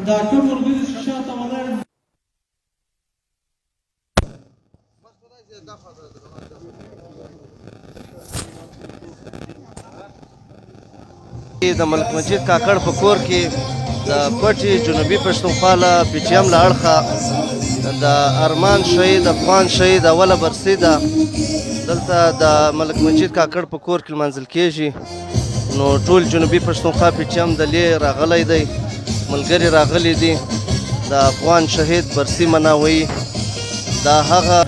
دا ټول ملګري شاته ولاړ د ملک مجید کاکړ په کور کې د پټي جنوبي پښتونخوا له PTM له اړخه د ارمان شهید افغان شهید اوله برسي ده. دلته د ملک مجید کاکړ په کور کې لمانځل کېږي. نو ټول جنوبي پښتونخوا PTM دلې راغلی دی، ملګري راغلي دي. د افغان شهید برسي مناوي دا هغه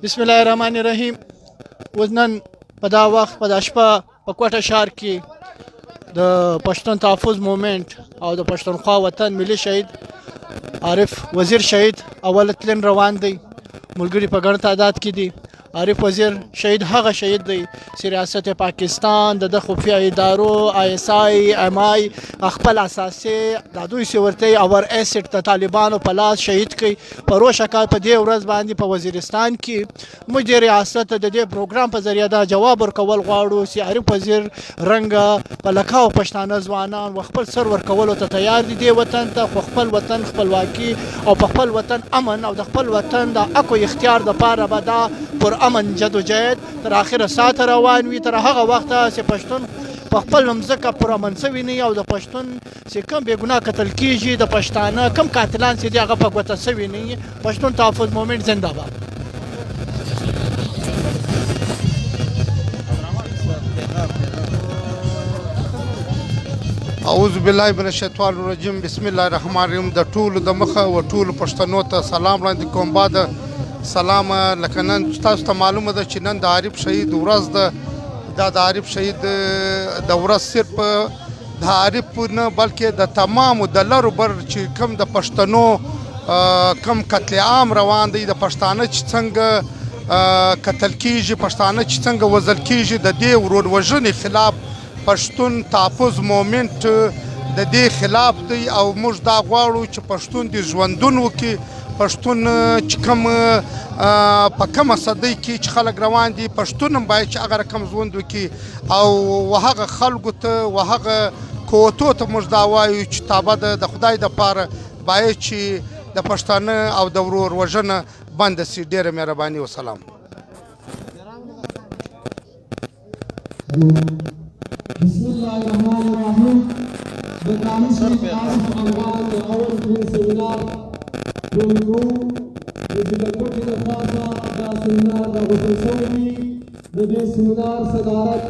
بسم الله الرحمن الرحیم. اوس نن په دا وخت په دا شپه په کوټه ښار کې د پښتون تحفظ مومنټ او د پښتونخوا وطن ملي شهید عارف وزیر شهید اول تلین روان دی. ملګري په ګڼ تعداد کې دي. عارف وزیر شهید هغه شهید دی چې ریاست پاکستان د خفیه ادارو ISI MI خپل اساسي د دوی سورتي اور اسټ د طالبانو په لاس شهید کړي. په روشه کال په دې ورځ باندې په وزیرستان کې موږ د ریاست د دې پروګرام په ذریعه دا جواب ورکول غواړو چې عارف وزیر رنګه په لکاو پښتانه ځوانان خپل سر ورکولو ته تیار دي دې وطن ته، خو خپل وطن خپلواکي او په خپل وطن امن او د خپل وطن د اکو اختیار د پاره به دا پر امن جدوجہد تر اخره ساعت روان وي، تر هغه وخته چې پښتون په خپل مځکه پر امن سوي نه او د پښتون چې کوم بې ګناه قتل کیږي د پښتانه کوم قاتلان چې دي هغه په ګوته سوي نه. پښتون تحفظ مومنټ زنده باد. اعوذ بالله من الشیطان الرجیم. بسم الله الرحمن الرحیم. د ټولو د مخه و ټولو پښتنو ته سلام وړاندې کوم. بعد سلام. لکه نن تاسو ته معلومه ده چې نن د عارف شهید ورځ ده. دا د عارف شهید د ورځ صرف د عارف نه بلکې د تمامو د لرو بر چې کم د پښتنو کم قتل عام روان دی، د پښتانه چې څنګه قتل کیږي، پښتانه چې څنګه وژل کیږي، د دې ورور وژنې خلاف پښتون تحفظ مومنټ د دې خلاف دی. او موږ دا غواړو چې پښتون د ژوندون وکړي. پښتون چې کوم په کومه صدۍ کې چې خلک روان دي، پښتون هم باید چې هغه رقم ژوند وکړي. او هغه خلکو ته هغه کوتو ته موږ دا وایو چې تابه ده د خدای دپاره باید چې د پښتانه او د ورور وژنه بنده سي. ډېره مهرباني. وسلام. بسم الله الرحمن الرحیم. د قانون شریف عارف افغان د اول ترین سیمینار ټول کوو. د ځمکوټې د خاصه دا سیمینار راغوښتل شوی وي. د دې سیمینار صدارت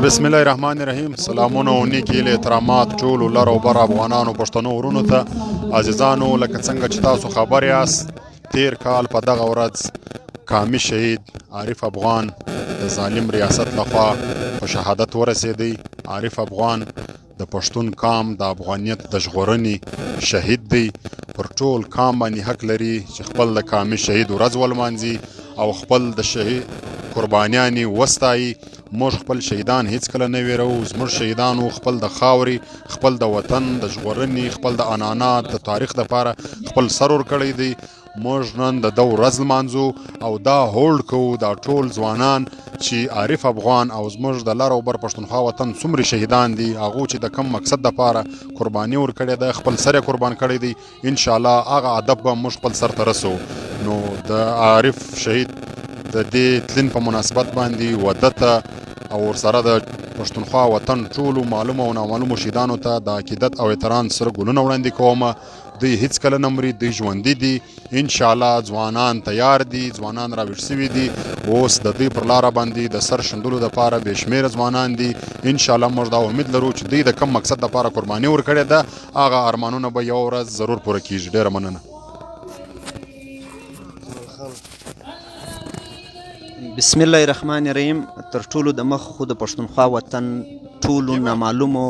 بسم الله الرحمن الرحیم. سلامونه او نیک هیلې احترامات ټولو لر او بر افغانانو پښتنو ورونو ته. عزیزانو لکه څنګه چې تاسو خبر یاست، تیر کال په دغه ورځ کامي شهید عارف افغان د ظالم ریاست لخوا په شهادت ورسېدی. عارف افغان د پښتون قام د افغانیت د ژغورنې شهید دی. پر ټول قام باندې حق لري چې خپل د کامي شهید ورځ ولمانځي او خپل د شهید قربانیانې وستایي. موږ خپل شهیدان هیڅکله نه ویرو. زموږ شهیدانو خپل د خاورې، خپل د وطن د ژغورنې، خپل د عنعنات د تاریخ دپاره خپل سر ورکړی دی. موږ نن د ده ورځ لمانځو او دا هولډ کوو دا ټول ځوانان چې عارف افغان او زموږ د لر او بر پښتونخوا وطن څومره شهیدان دي، هغو چې د کم مقصد دپاره قرباني ورکړې ده، خپل سر یې قربان کړی دی. انشاءالله هغه هدف به موږ خپل سر ته رسو. نو د عارف شهید د دې تلین په مناسبت باندې وده ته او ورسره د پښتونخوا وطن ټولو معلومو او نامعلومو شهیدانو ته د عقیدت او احترام سره ګلونه وړاندې کومه. دوی هیڅکله نه مري، دوی ژوندي دي. انشاءالله ځوانان تیار دي، ځوانان راویښ سوي دي. اوس د دوی پر لاره باندې د سر شندلو دپاره بې شمېره ځوانان دي. انشاءالله موږ دا امید لرو چې دوی د کم مقصد دپاره قرباني ورکړې ده، هغه ارمانونه به یوه ورځ ضرور پوره کیږي. ډېره مننه. بسم الله الرحمن الرحیم. تر ټولو د مخ خو د پښتونخوا وطن ټولو نامعلومو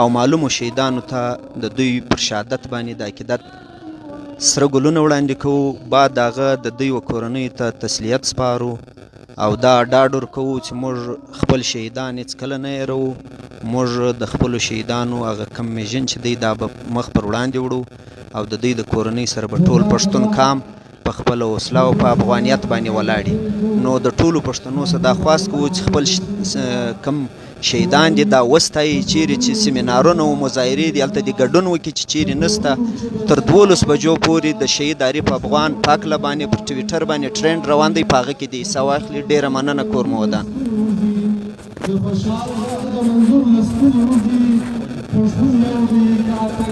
او معلومو شهیدانو ته د دوی پر شهادت باندې د عقیدت سره ګلونه وړاندې کوو. بعد هغه د دوی و کورنیو ته تسلیت سپارو او دا ډاډ ورکوو چې موږ خپل شهیدان هېڅکله نه هېروو. موږ د خپلو شهیدانو هغه کم میژن چې دی دا به مخ پر وړاندې وړو او د دوی د کورنۍ سره به ټول پښتون قام په خپله حوصله او په افغانیت باندې ولاړي. نو د ټولو پښتنو څخه دا خواست کوو چې خپل کم شهیدان دي دا وستایي، چیرې چې سیمینارونه او مظاهرې دي هلته دې ګډون وکړي، چې چیرې نسته تر 12 بجو پورې د شهید عارف افغان پاکله باندې پر ټویټر باندې ټرینډ روان دی، په هغه کې دې حصه واخلي. ډېره مننه کور مودان.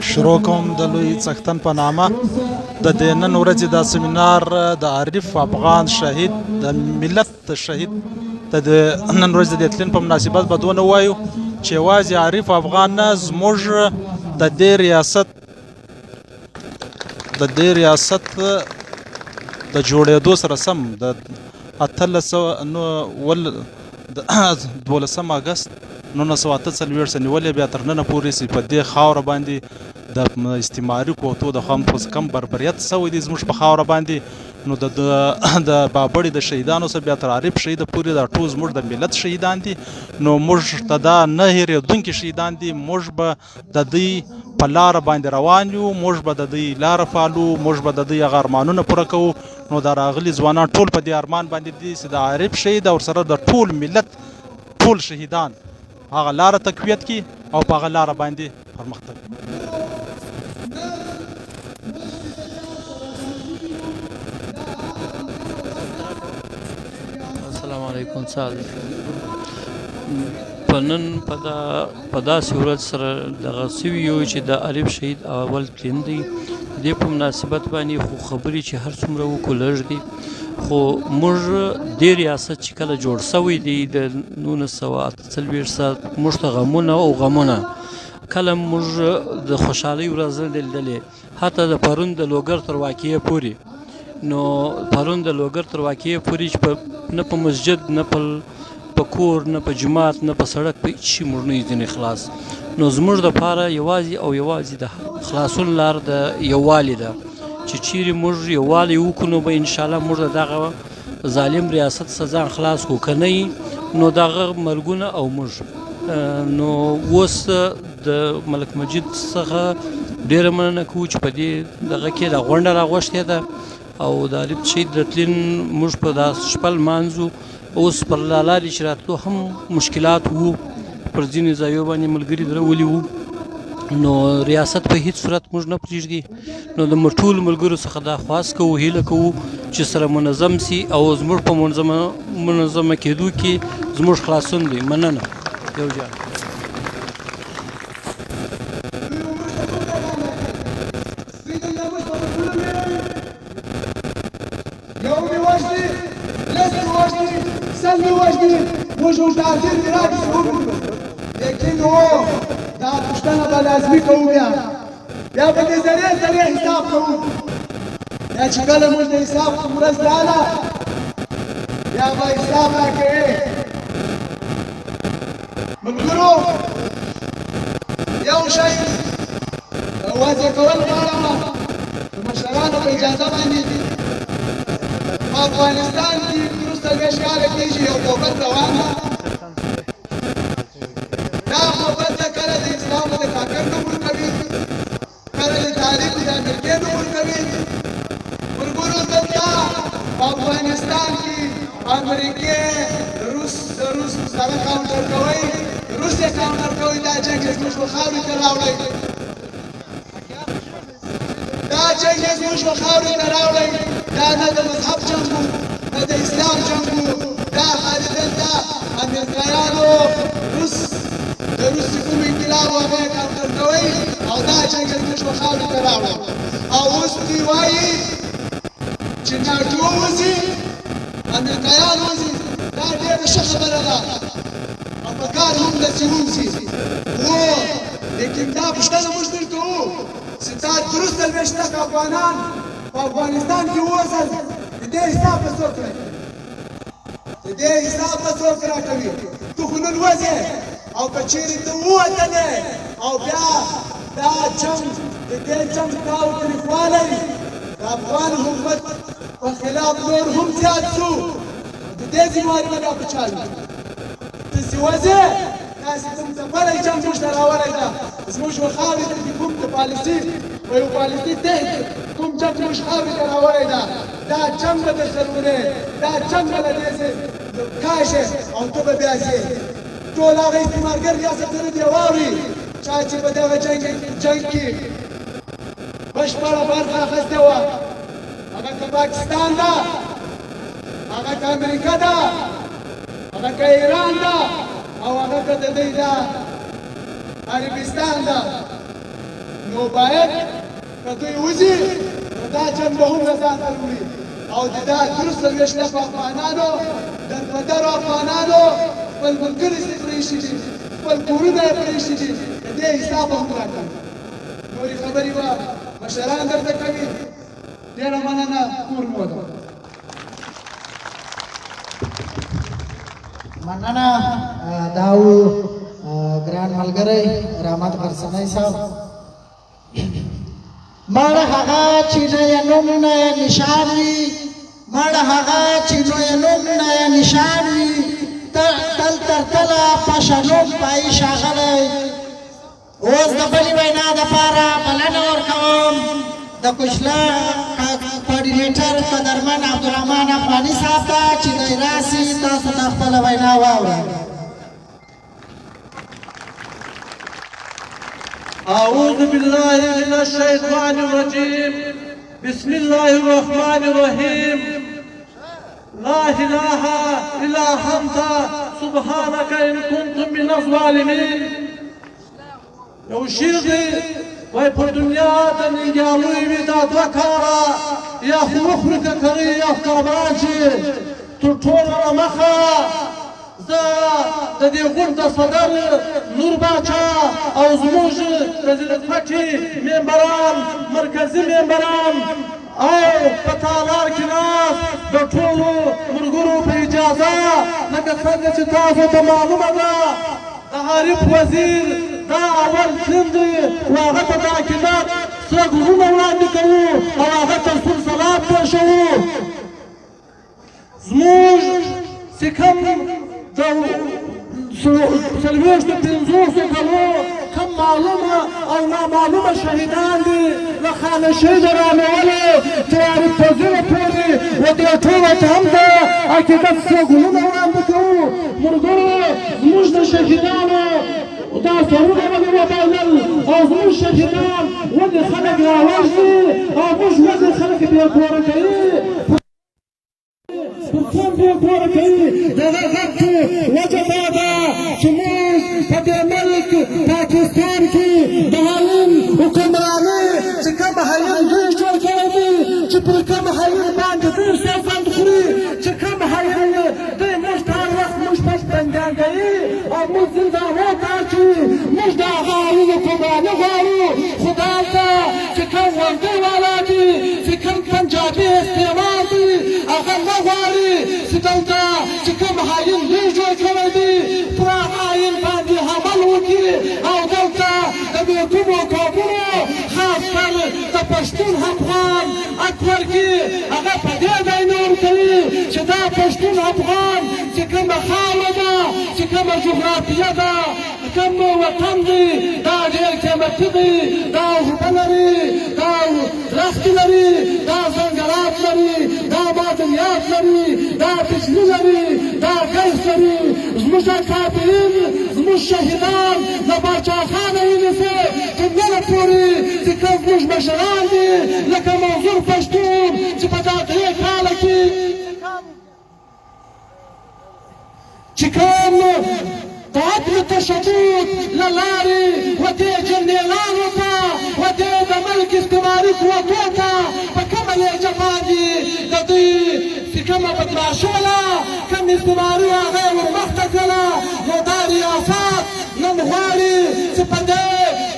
شروع کوم د لوی څښتن په نامه د دې نن ورځې دا سیمینار د عارف افغان شهید د ملت شهید د نن ورځې د تلین په مناسبت به دونه وایو چې یوازې عارف افغان نه زموږ د دې ریاست د جوړېدو سره سم د 12 اګست 1948 نیولې بیا تر ننه پورې چې په دې خاوره باندې د استعماري قوتو د کم بربریت سوی دی زموږ په خاوره باندې. نو د بابړې د شهیدانو سره بیا تر عارف شهید پورې دا ټول زموږ د ملت شهیدان دي. نو موږ ته دا نه هېرېدونکي شهیدان دي. موږ به د دوی په لاره باندې روان یو، موږ به د دوی لاره پالو، موږ به د دوی هغه ارمانونه پوره کوو. نو دا راغلي ځوانان ټول په دې ارمان باندې دي چې د عارف شهید او سره د ټول ملت ټول شهیدان هغه لاره تقویت کی او په هغه لاره باندې پرمختګ. السلام علیکم. په نن په داسې ورځ سره دغه سوي یو چې د عارف شهید اول تلین دی، دې په مناسبت باندې خو خبرې چې هر څومره وکړو لږ دي. خو موږ دې ریاست چې کله جوړ سوی دی د 1948 موږ ته غمونه او غمونه کله موږ د خوشحالۍ ورځ نه لیدلې، حتی د پرون د لوګر تر واقعې پورې. نو پرون د لوګر تر واقعې پورې چې نه په مسجد نه په کور نه په جماعت نه په سړک په هېڅ شي موږ نه یو ځینې خلاص. نو زموږ دپاره یوازې او یوازې د خلاصون لار د یووالي ده، چې چیرې موږ یووالی وکړو نو به انشاءالله موږ د دغه ظالم ریاست څخه ځان خلاص کړو، که نه نو دغه مرګونه او موږ. نو اوس د ملک مجید څخه ډېره مننه کوو چې په دې دغه کې دا غونډه راغوښتې ده او د عارف شهید د تلین موږ په دا شپه لمانځو. اوس پر لارې چې راتلو هم مشکلات وو، پر ځینې ځایو باندې ملګري درولي وو. نو ریاست په هیڅ صورت موږ نه پرېږدي. نو د ټولو ملګرو څخه دا خواست کوو، هیله کوو چې سره منظم سي او زموږ په منظمه کېدو کې زموږ خلاصون دی. مننه. یو جان. دا پوښتنه به لازمي کوو، بیا به دې زړې حساب کوو. بیا چې کله موږ د حساب ورځ راغله بیا به حساب راکوې. ملګرو یو شی واضح کول غواړم د مشرانو په اجازه باندې په افغانستان کې وروسته 20 کاله کېږي یو محبت روان ده. دا محبت کله د اسلام د کافر نه ورکوي، کله د تاریخ د امریکې نه ورکوي. ملګرو دلته په افغانستان کې امریکې روس سره کاونټر کوي، روس یې کاونټر کوي. دا جنګ یې زموږ په خاورې ته راوړی، دا جنګ یې زموږ په خاورې ته راوړی. دا نه د مذهب جنګ و نه د اسلام جنګ و، دا خالي دلته امریکایانو د روس کوم انقلاب هغه یې کاونټر کوي او دا جنګ یې زموږ په خاورې ته راوړی. او اوس دوی وایي چې ناټو وځي، امریکایان وځي. دا ډېره ښه خبره ده او په کار هم ده چې ووځي. خو لیکن دا پوښتنه موږ درته وو چې دا درست 20 افغانان په افغانستان کې ووځل، د دې حساب به څوک راکوي؟ د دې حساب به څوک راکوي؟ ته خو نن وځې او که چېرې ته ووتلې او بیا دا جنګ د دې جنګ دا وتریخوالی د افغان حکومت په خلاف نور هم زیات شو، د دې ذمہواري به دا په چا وي داسې وځې تاسې کوم ځپلی جنګ موږ ته راوړی ده زموږ په خاورې ته چې کوم د پالیسي په یو پالیسي تحت کوم جنګ موږ خاورې ته راوړی ده دا جنګ به درسره ونې دا جنګ به له دې کاږې او ته به بیا ځې ټول هغه استعمارګر ریاستونه دې واوري چا چې په دغه جنګ کې بشپړه برخه اخیستې وه هغه که پاکستان ده هغه که امریکا ده هغه که ایران ده او هغه که د دوی ده عربستان ده نو باید که دوی وځي نو دا جنګ به هم له ځان سره وړي او د دا درست څلوېښت لکه افغانانو دربدرو افغانانو خپل ملګري پرېښي دي خپل کورونه یې پرېښي دي د دې حساب هم راکوي نورې خبرې به مشران درته کوي ډېره مننه کور مو ده مننه دا و ګران ملګری رحمت غرڅنی صاحب مړ هغه چې نه یې نوم نه یې نشان وي مړ هغه چې نه یې نوم نه یې نشان وي تل تر تله پشه نوم پایي ښاغلی اوس د بلې وینا دپاره بلنه ورکوم د کوچله کوارډینیټر قدرمن عبدالرحمن افغاني صاحب ته چې دی راسي تاسو ته خپله وینا واورئ أعوذ بالله من الشيطان الرجيم بسم الله الرحمن الرحيم لا إله إلا أنت سبحانك إن كنت من الظالمين یو شیر دی وای په دنیا د ننګیالوی وي دا دوه کاره یا خو وخوري که کوي یا خو کابران چې تر ټولو له مخه زه د دې غونډ د صدر نور باچا او زموږ د زیرکپټي ممبران مرکزي ممبران او په تالار کې ناست د ټولو ملګرو په اجازه لکه څنګه چې تاسو ته معلومه ده د عارف وزیر دا اول سیم دی و هغه ته د عقیدت سره ګلونه وړاندې کوو او هغه ته سلسلات پېښوو زموږ چې کوم د څلوېښتو پنځوسو کلو کوم معلومه او نامعلومه شهیدان دي له خانشۍ د رانیولو تر عارف وزیره پورې و دې ټولو ته هم د عقیدت سره ګلونه وړاندې کوو ملګرو زموږ د شهیدانو دا سرونه ولې وبایلل او زموږ شهیدان ولې خلک راوژني او موږ ولې خلک بې کوره کوي کوم بې کوره کوي د هغه غږ وجه دا ده چې موږ په دې ملک پاکستان کې د حالین حکمرانۍ چې کوم حالین دوی جوړ کړی دي چې پر کوم حالین باندې دوی سیاست خوري چې کوم حالین دوی موږ ته هر وخت موږ پس بندیان کوي او موږ زندانو ته اچوي موږ د هغه حالین حکمراني غواړو خو دلته چې کوم وردۍ والا دي چې کوم پنجابي استعمار دي هغه نه غواړي چې دلته چې کوم حالین دوی جوړ کړی دي پر هغه حالین باندې حمل وکړي او دلته د بې کومو قومونو خاص کر د پښتون افغان اکبر کې هغه په دې ځای ورکوي چې دا پښتون افغان چې کومه خاوره ده چې کومه جغرافیه ده کوم وطن دی دا ډېر قیمتي دی دا اوبه لري دا رختې لري دا ځنګلات لري دا معدنیات لري دا بجلي لري دا ګیس لري زموږ کافرین زموږ شهیدان له باچاخانه ونیسي تر ننه پورې چې کوم زموږ مشران دي لکه منظور پښتون چې په دا 3 کاله کې چې کوم د عدم تشدد له لارې ودې جنرالانو ته ودې د ملک استعماري قوتو ته په کومه لهجه باندې د دوی چې کومه بدماشوله کوم استعماري هغه یې ورمخته کړله نو دا ریاست نن غواړي چې په دې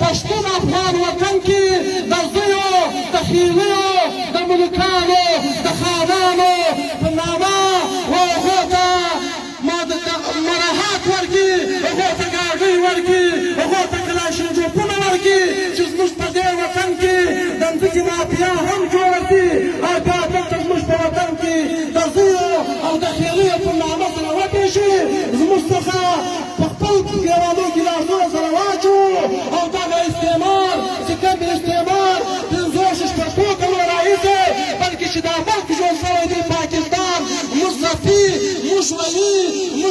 پښتون افغان وطن کې د زویو د خیلیو د ملکانو د خانانو په نامه و هغو ته مراحات ورکړي هغو ته ګاډۍ ورکړي هغو ته کلاشینکوفونه ورکړي چې زموږ په دې وطن کې د مځکې مافیا هم جوړه کړي او بیا دلته زموږ په وطن کې د زویو او د خیلیو په نامه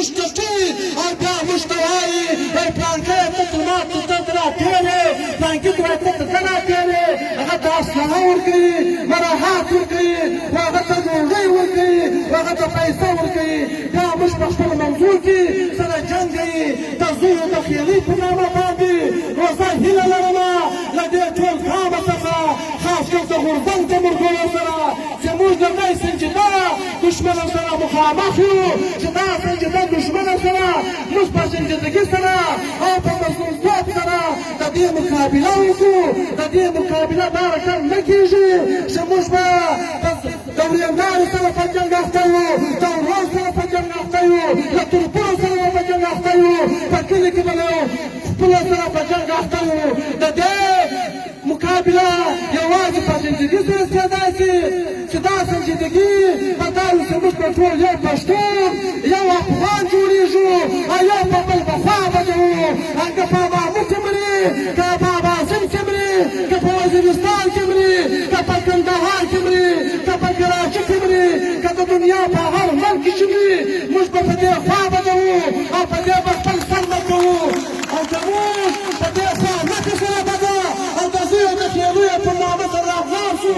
موږ کټي او بیا موږ ته وایي ای پلانکی ته تر ما ته راتېرې پلانکي ته وایي ته تر ته راتېرې هغه ته اسلحه ورکوي مراحات ورکوي هغه ته ډوډۍ ورکوي هغه ته پیسه ورکوي بیا موږ په خپل منظور کې سره جنګ کوي د زویو د خیلي په نامه باندې نو زه هیله لرمه له دې ټول قامه څخه خاص کر د غورځنګ د ملګرو سره چې موږ د دې سنجیده دشمنو سره مخامخ یو چې دا سنجیده دشمنو سره موږ په سنجیدګۍ سره او په مظلومتوب سره د دې مقابله وکړو د دې مقابله دا رقم نه کېږي چې موږ به د وریندارو سره په جنګ اخته یو د ورور سره په جنګ اخته یو له تربورو سره به په جنګ اخته یو په کلي کې به له خپلو سره په جنګ اخته یو د دې مقابله یوازې په سنجیدګۍ سره کېدای شي چې دا سنجیدګي په دا وي چې موږ په ټول یو پښتون یو افغان جوړېږو او یو په بل په خوا بدوو که په بابو کې مري که په اباسین کې مري که په وزیرستان کې مري که په کندهار کې مري که په کراچي کې مري که د دنیا په هر ملک کې مري موږ به په دې خوا بدوو او په دې به خپل سر ورکوو او که موږ په دې خوا مخې سره بده او د زویو د خیلو په نامه سره افغان شو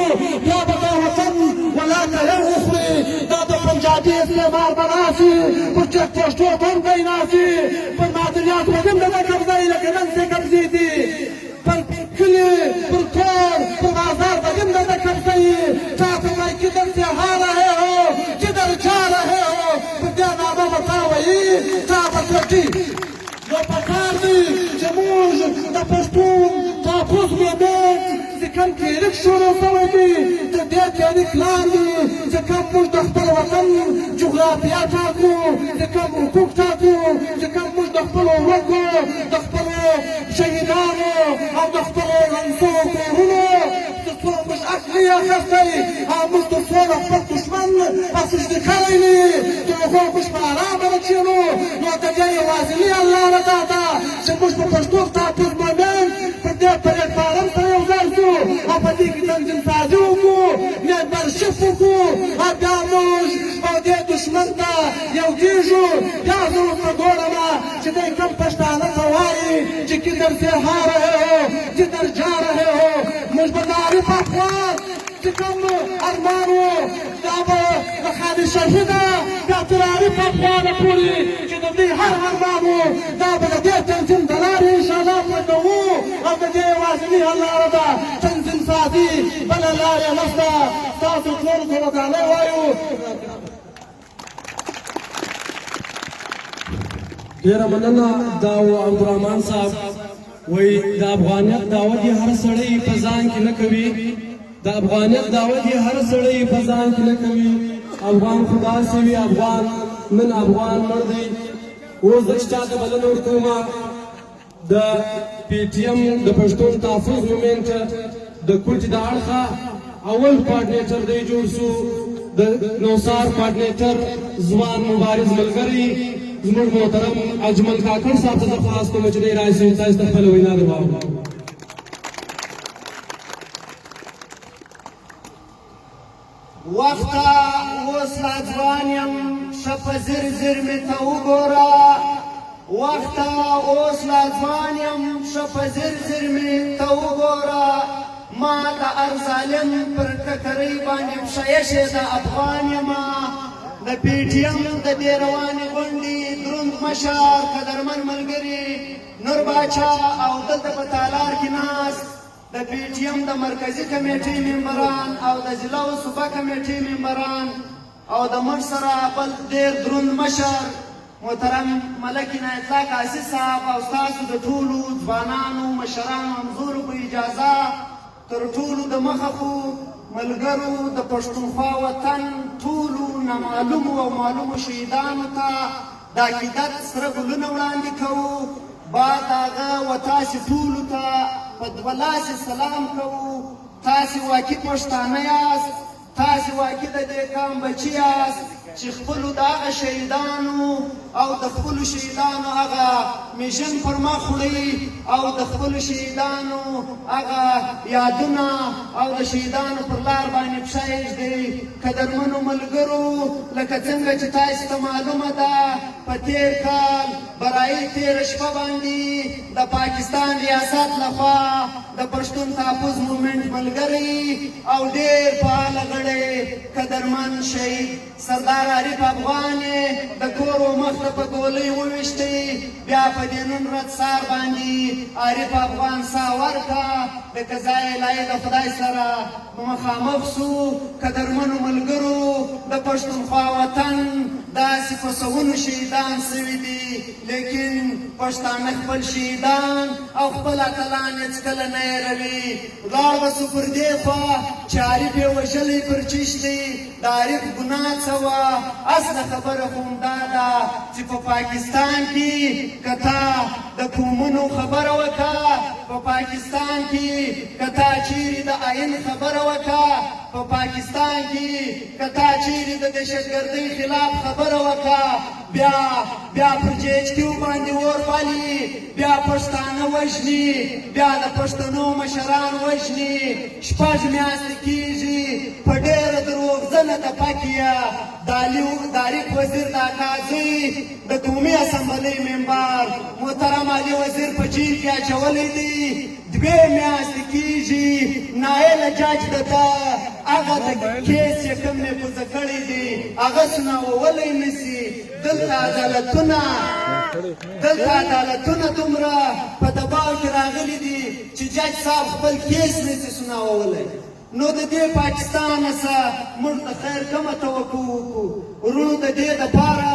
بیا به دا وطن ولاکه یو وخوري دا د پنجابي استعمار به راشي پر چک پوسټو به هم دی ناشي پر معدنیاتو به هم دده قبضه وي لکه نن چې قبضې دي پر کلي پر کور پر بازار به هم دده قبضه وي چا ته وایي کدھر سے آ رہے ہو کدھر جا رہے ہو پر دې نامه به تا وایي چا به کوټي نو پکار دی چې موږ د پښتون تحفظ مومنټ چې کوم تحریک شروع شوی دی د دې تحریک لاندې چې کوم موږ د خپل وطن جغرافیه ټاکو چې کوم حقوق ټاکو چې کوم موږ د خپلو وګو د خپلو شهیدانو او د خپلو لمسو کورونو تر څو موږ اخلي اخیستی او موږ تر څو د خپل دښمن اسجدې کړی وي تر هغو موږ په ارامه نه کښېنو نو د دې یوازینۍ الله رضا ده چې موږ په پښتون تحفظ مومنټ په دې پلیټفارم سره یو ځای شو او په دې کې تنظیم سازي وکړو ممبرشپ وکړو او بیا موږ او دې دښمن ته یو کېږو بیا زه ورته ګورم چې دی کوم پښتانه ته وایي چې کدھر سے آ رہے ہو کدھر جا رہے ہو موږ به د عارف افغان چې کوم ارمان و دا به د خالد شهیده بیا تر عارف افغانه پورې چې د دوی هر ارمان و دا به د دې تنظیم د لارې انشاءالله پوره کوو او د دې یوازینۍ حل لاره ده تنظیم سازي بله لاره نشته ستاسو ټولو ته ودانۍ وایو ډېره مننه دا و عبدالرحمن صاحب وایي د افغانیت دعوت یې هر سړی په ځان کې نه کوي د افغانیت دعوت یې هر سړی په ځان کې نه کوي افغان خدا سے وي افغان نن افغان مړ دی اوس زه چې چاته بلنه ورکوم د پی ټي ایم د پښتون تحفظ مومنټ د کوټې د اړخه اول کوارډینیټر دی جوړ شو د نوسار کوارډینیټر ځوان مبارز ملګری زموږ محترم اجمل کاکړ صاحب ته زه خواست کوم چې دی راشي تاسو ته خپله وینا درواړو وخته اوس لا ځوان یم ښه په زر زر مې ته وګوره وخته اوس لا ځوان یم ښه په زر زر مې ته وګوره ما د هر ظالم پر ککرۍ باندې پښه ایښې د افغان یمه د پی ټي ایم د دې روانې غونډې دروند مشر قدرمن ملګري نور باچا او دلته په تالار کې ناست د پی ټي ایم د مرکزي کمیټې ممبران او د ضلع او صوبه کمیټې ممبران او د موږ سره بل ډېر دروند مشر محترم ملک عنایت الله قاصي صاحب او ستاسو د ټولو ځوانانو مشرانو همزورو په اجازه تر ټولو د مخه خو ملګرو د پښتونخوا وطن ټولو نامعلومو او معلومو شهیدانو ته د عقیدت سره ګلونه وړاندې کوو بعد هغه و تاسې ټولو ته په دوه لاسې سلام کوو تاسې واقعي پښتانه یاست تاسې واقع د دې قام بچي یاست چې خپلو د هغه شهیدانو او د خپلو شهیدانو هغه میشن پر مخ وړئ او د خپلو شهیدانو هغه یادونه او د شهیدانو پر لار باندې پښه ایږدئ. قدرمنو ملګرو، لکه څنګه چې تاسو ته معلومه ده په تېر کال برایي تېره شپه باندې د پاکستان ریاست لخوا د پښتون تحفظ مومنټ ملګری او ډېر فعاله غړی قدرمن شهید سردار عارف افغان د کور و مخ ته په ګولۍ وویشتی. بیا په دې نن ورځ سهار باندې عارف افغان ساه ورکړه د قضای الهي د خدای سره مخامخ سو. قدرمنو ملګرو، د پښتونخوا وطن داسې په سوونو شهیدان سوي دي، لیکن پښتانه خپل شهیدان او خپل اتلان یې هېڅکله نه هېروي. ولاړ به سو پر دې خوا چې عارف یې وژلی پر چشت دی. د عارف ګناه څه وه؟ اصله خبره خو همدا ده چې په پاکستان کې که تا د قومونو خبره وکړه، په پاکستان کې که تا چیرې د آئین خبره وکړه، په پاکستان کې که تا چیرې د دهشتګردۍ خلاف خبره وکړه، بیا پر جی ایچ کیو باندې اور بالي، بیا پښتانه وژني، بیا د پښتنو مشران وژني. 6 میاشتې کېږي په ډېره دروغجنه تپه کې یه د عارف وزیر د اکا زوی د قومي اسمبلۍ ممبر محترم علي وزیر په جیل کې اچولی دی. 2 میاشتې کېږي نایله جج د ده هغه د کیس چې کوم محفوظه کړی دی هغه سناوولی نه سي. دلته عدالتونه دومره په دباو کې راغلي دي چې جج صاحب خپل کیس نه سي سناوولی. نو د دې پاکستان څخه موږ د خیر کومه توقع وکړو؟ ورونو، د دې دپاره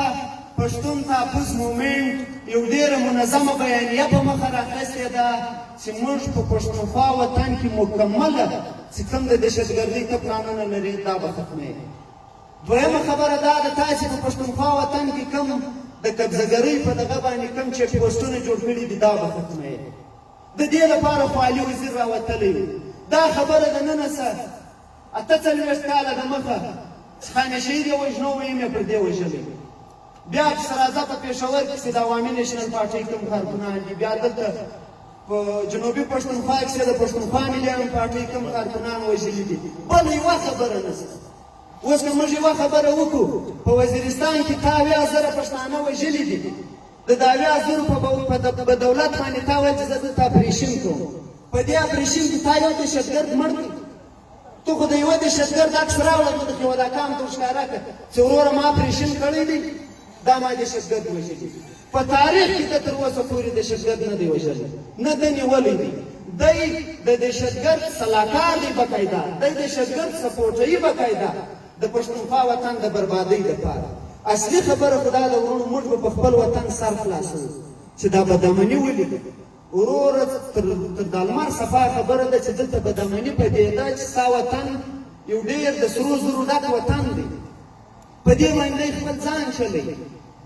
پښتون تحفظ مومنټ یو ډېره منظمه بیانیه په مخه راخیستې ده چې موږ په پښتونخوا وطن کې مکمله چې کوم د دهشتګردۍ ته پلانونه لري دا به ختموي. دویمه خبره دا ده تاسې په پښتونخوا وطن کې کوم د قبضهګرۍ په دغه باندې کوم چیک پوسټونه جوړ کړي دي دا به ختموي. د دې لپاره خو علي وزیر راوتلی و. دا خبره د نن څه 48 کاله د مخه خانه شهید یې وژنو ویم یې پر دې وژلی. بیا پسې راځه په پېښور کې چې د عوامي نیشنل پارټۍ کوم کارکنان دي، بیا دلته په جنوبي پښتونخوا کې د پښتونخوا ملي پارټۍ کوم کارکنان وژلي دي. بله یوه خبره نشته. اوس که موږ یوه خبره وکړو په وزیرستان کې تا 1000 پښتانه وژلي دي، د 10,000 په دولت باندې تا ویل چې زه دلته اپریشن کوم. په دې اپریشن کې تا یو دهشتګرد مړ کړ. تو خو د یوه دهشتګرد عکس راوړه نو د کیولاکام ته ښکاره کړه چې وروره ما اپریشن کړی دی، دا ما دهشتګرد وژلي. په تاریخ کې د تر اوسه پورې دهشتګرد نه دی وژلی، نه ده نیولی دی. دی د دهشتګرد سلاکار دی باقاعده، دی دهشتګرد سپورټري باقاعده د پښتونخوا وطن د بربادۍ دپاره. اصلي خبره خو دا ده ورونو، موږ به په خپل وطن سر خلاصوو چې دا بدامني ولې وروره تر د لمر صفا خبره ده چې دلته بدامني پدېده چې ستا وطن یو ډېر د سرو زرو ډک وطن دی. په دې باندې خپل ځان چلی.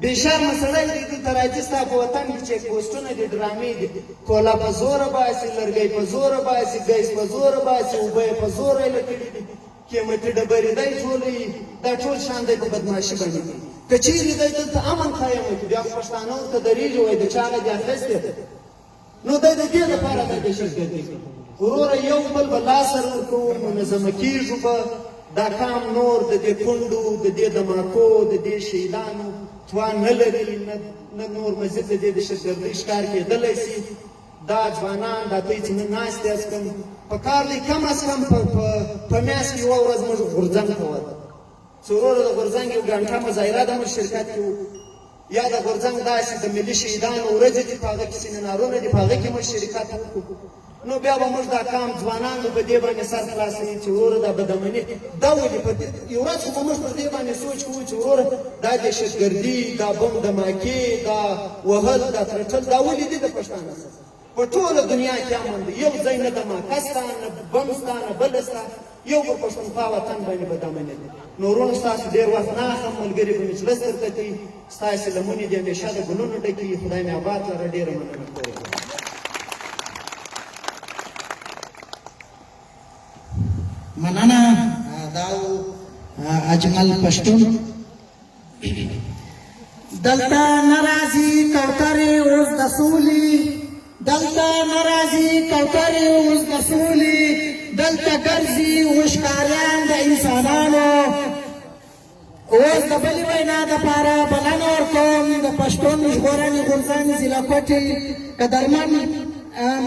بې شرمه سړی دی دلته راځي ستا په وطن کې چیک پوسټونه دي، ډرامې دي، کوله په زوره باسي، لرګی په زوره باسي، ګیس په زوره باسي، اوبه یې په زوره ایله کړي دي، قیمتي ډبرې دی ټولوي. دا ټول شان دی په بدماشي باندې کوي. که چیرې دی دلته امن قایم کړي، بیا پښتانه ورته درېږي وایي د چا هغه دې اخیستی ده، نو دی د دې لپاره دا دهشتګردي کوي. وروره یو بل به لاس سره ورکوو، منظمه کېږو به. دا کام نور د دې کونډو، د دې دماکو، د دې شهیدانو توان نه لري، نه نور مزید د دې دهشتګردۍ ښکار کېدلی شي. دا ځوانان دا دوی چې نن ناست یاست کوم په کار دی، کم از کم په میاشت کې یوه ورځ موږ غورځنګ ته ورته چې وروره د غورځنګ یو ګڼټه مظاهره ده موږ شرکت کې وو، یا د غورځنګ داسې د ملي شهیدانو ورځې دي په هغه کې سیمینارونه دي په هغه کې موږ شرکت وکړو. نو بیا به موږ دا کام ځوانانو په دې باندې سر خلاصوي چې وروره دا بدامني دا ولې په یو ورځ خو به موږ پر دې باندې سوچ کوو چې وروره دا دهشتګردي، دا بم دماکې، دا وهل، دا ترټل دا ولې دي د پښتانه سره په ټوله دنیا کې امن دی. یو ځای نه دماکه سته، نه بم سته، نه بله سته، یو پر پښتونخوا وطن باندې بدامني دی. نو وروڼو ستاسو ډېر وخت نه اخلم، ملګري به مجلس درته کوي، ستاسې لمنې دې همیشه د ګلونو ډکي. خدای مې آباد لره. ډېره مننه کوم. مننه. دا اجمل پښتون دلته ناراضي کوترې اوس د سولې دلته ناراضي کوترې اوس د سولې دلته ګرځي وشکاریان د انسانانو اوس د بلې وینا دپاره بلنه ورکوم د پښتون ژغورنې غورځنګ ضلع کوټې قدرمن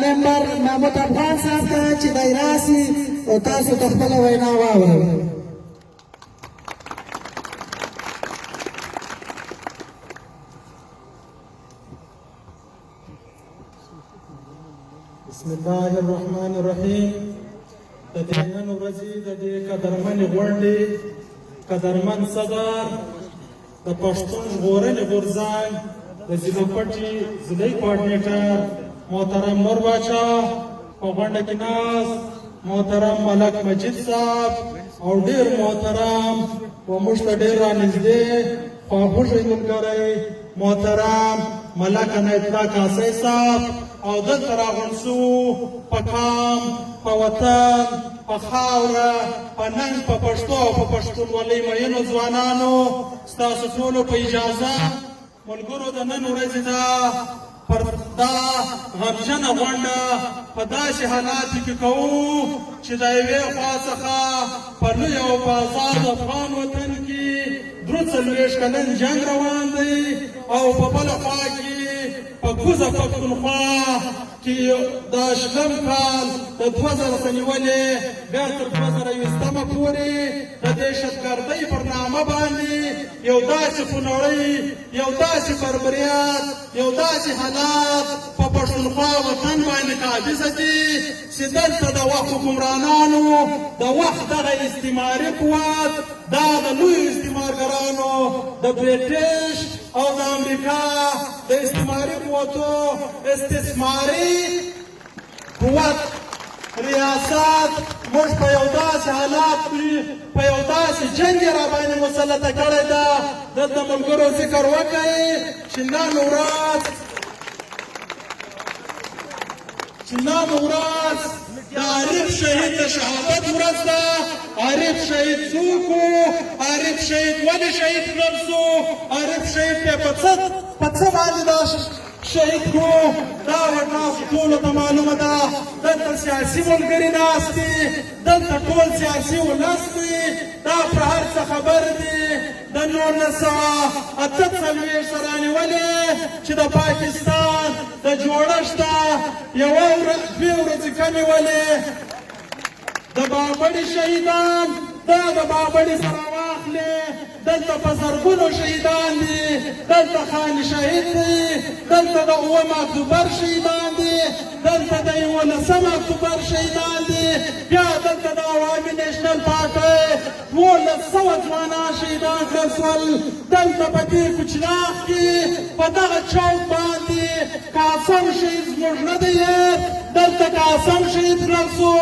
ممبر محمود افغان صاحب ته چې دی راسي او تاسو ته خپله وینا واورئ. بسم الله الرحمن الرحیم. د دې نن ورځې د دې قدرمنې غونډې قدرمن صدر د پښتون ژغورنې غورځنګ د ضلع کوټې ضلعي کوارډینیټر محترم نور باچا په غونډه کې ناست محترم ملک مجید صاحب او ډېر محترم و موږ ته ډېر رانږدې خواخوږی ملګری محترم ملک عنایت الله کاسۍ صاحب او دلته راغونډ شوو په قام په وطن په خاوره په ننګ په پښتو او په پښتونولۍ مینو ځوانانو ستاسو ټولو په اجازه ملګرو د نن ورځې پر دا غمجنه غونډه په داسې حالاتو کې کوو چې د یوې خوا څخه په لوی او په ازاد افغان وطن کې 43 کلن جنګ روان دی او په بله خوا کې په کوزه پښتونخوا کې د شلم کال د 2000 څخه نیولې بیا تر 2020 پورې د دهشتګردۍ پر نامه باندې یو داسې خونړۍ یو داسې بربریت یو داسې حالات په پښتونخوا وطن باندې قابضه دي چې دلته د وخت حکمرانانو د وخت دغه استعماري قوت دا د لویو استعمارګرانو د بریټیش او د امریکا د استعماري قوتو استثماري قوت ریاست موږ په یو داسې حالات کې په یو داسې جنګ یې راباندې مسلطه کړې ده دلته ملګرو ذکر وکړئ چې نن ورځ د عارف شهید د شهادت ورځ ده. عارف شهید څوک و؟ عارف شهید ولې شهید کړل سو؟ عارف شهید بیا په څه باندې دا شهید کړو؟ دا ورتاسو ټولو ته معلومه ده. دلته سیاسي ملګري ناست دي، دلته ټول سیاسي ولس دی، دا پر هر څه خبر دي. د 1948 سره نیولې چې د پاکستان د جوړښت یوه ورځ 2 ورځې کمې ولې د بابړي شهیدان دا د بابړي سره واخلې دلته په زرګونو شهیدان دي، دلته خان شهید دی، دلته د 9 اکتوبر شهیدان دي، دلته د 11 اکتوبر شهیدان دي، بیا دلته د عوامي نیشنل پارټۍ 1200 ځوانان شهیدان کړل شول. دلته په دې کوچناغ کې په دغه چوک باندې قاسم شهید زموږ نه دی دلته قاسم شهید کړل شو،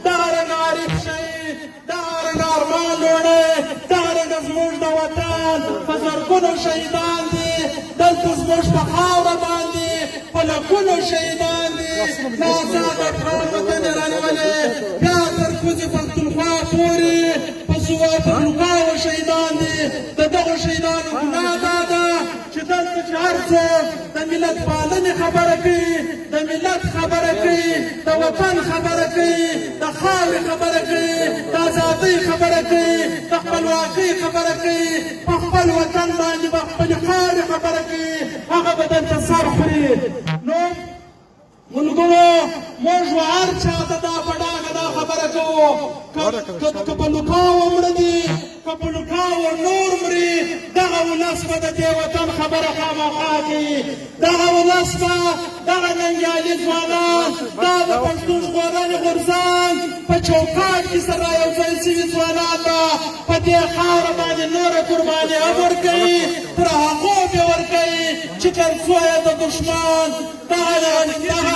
دغه رنګه عارف شهید، دغه رنګه ارمان لوڼی، دغه رنګه زموږ د وطن په زرګونو شهیدان دي، دلته زموږ په خاوره باندې په لکونو شهیدان دي. نازاد افغان وطن یې رانیولې بیا تر کوزې پښتونخوا پورې په سواتونخوا شهیدان دي. د دغو شهیدانو ګناه دا ده چې دلته چې هر څوک د ملت پالنې خبره کوي، د ملت خبره کوي، د وطن خبره کوي، د خاورې خبره کوي، د ازادۍ خبره کوي، د خپلواکۍ خبره کوي، په خپل وطن باندې په خپلې خاورې خبره کوي، هغه به دلته سر خوري. نو ملګرو موږ هر چا ته دا په ډاګه دا خبره کوو که په لوکاو مړه دي که په لوکاو نور مري دغه ولس به د دې وطن خبره خامخا کوي. دغه ولس به دغه ننګیالي ځوانان دا د پښتون ژغورنې غورځنګ په چوکاټ کې سره یو ځای شوي ځوانان به په دې خاوره باندې نوره قرباني هم ورکوي، تر هغو بې ورکوي چې فکر سوی د دشمن دغه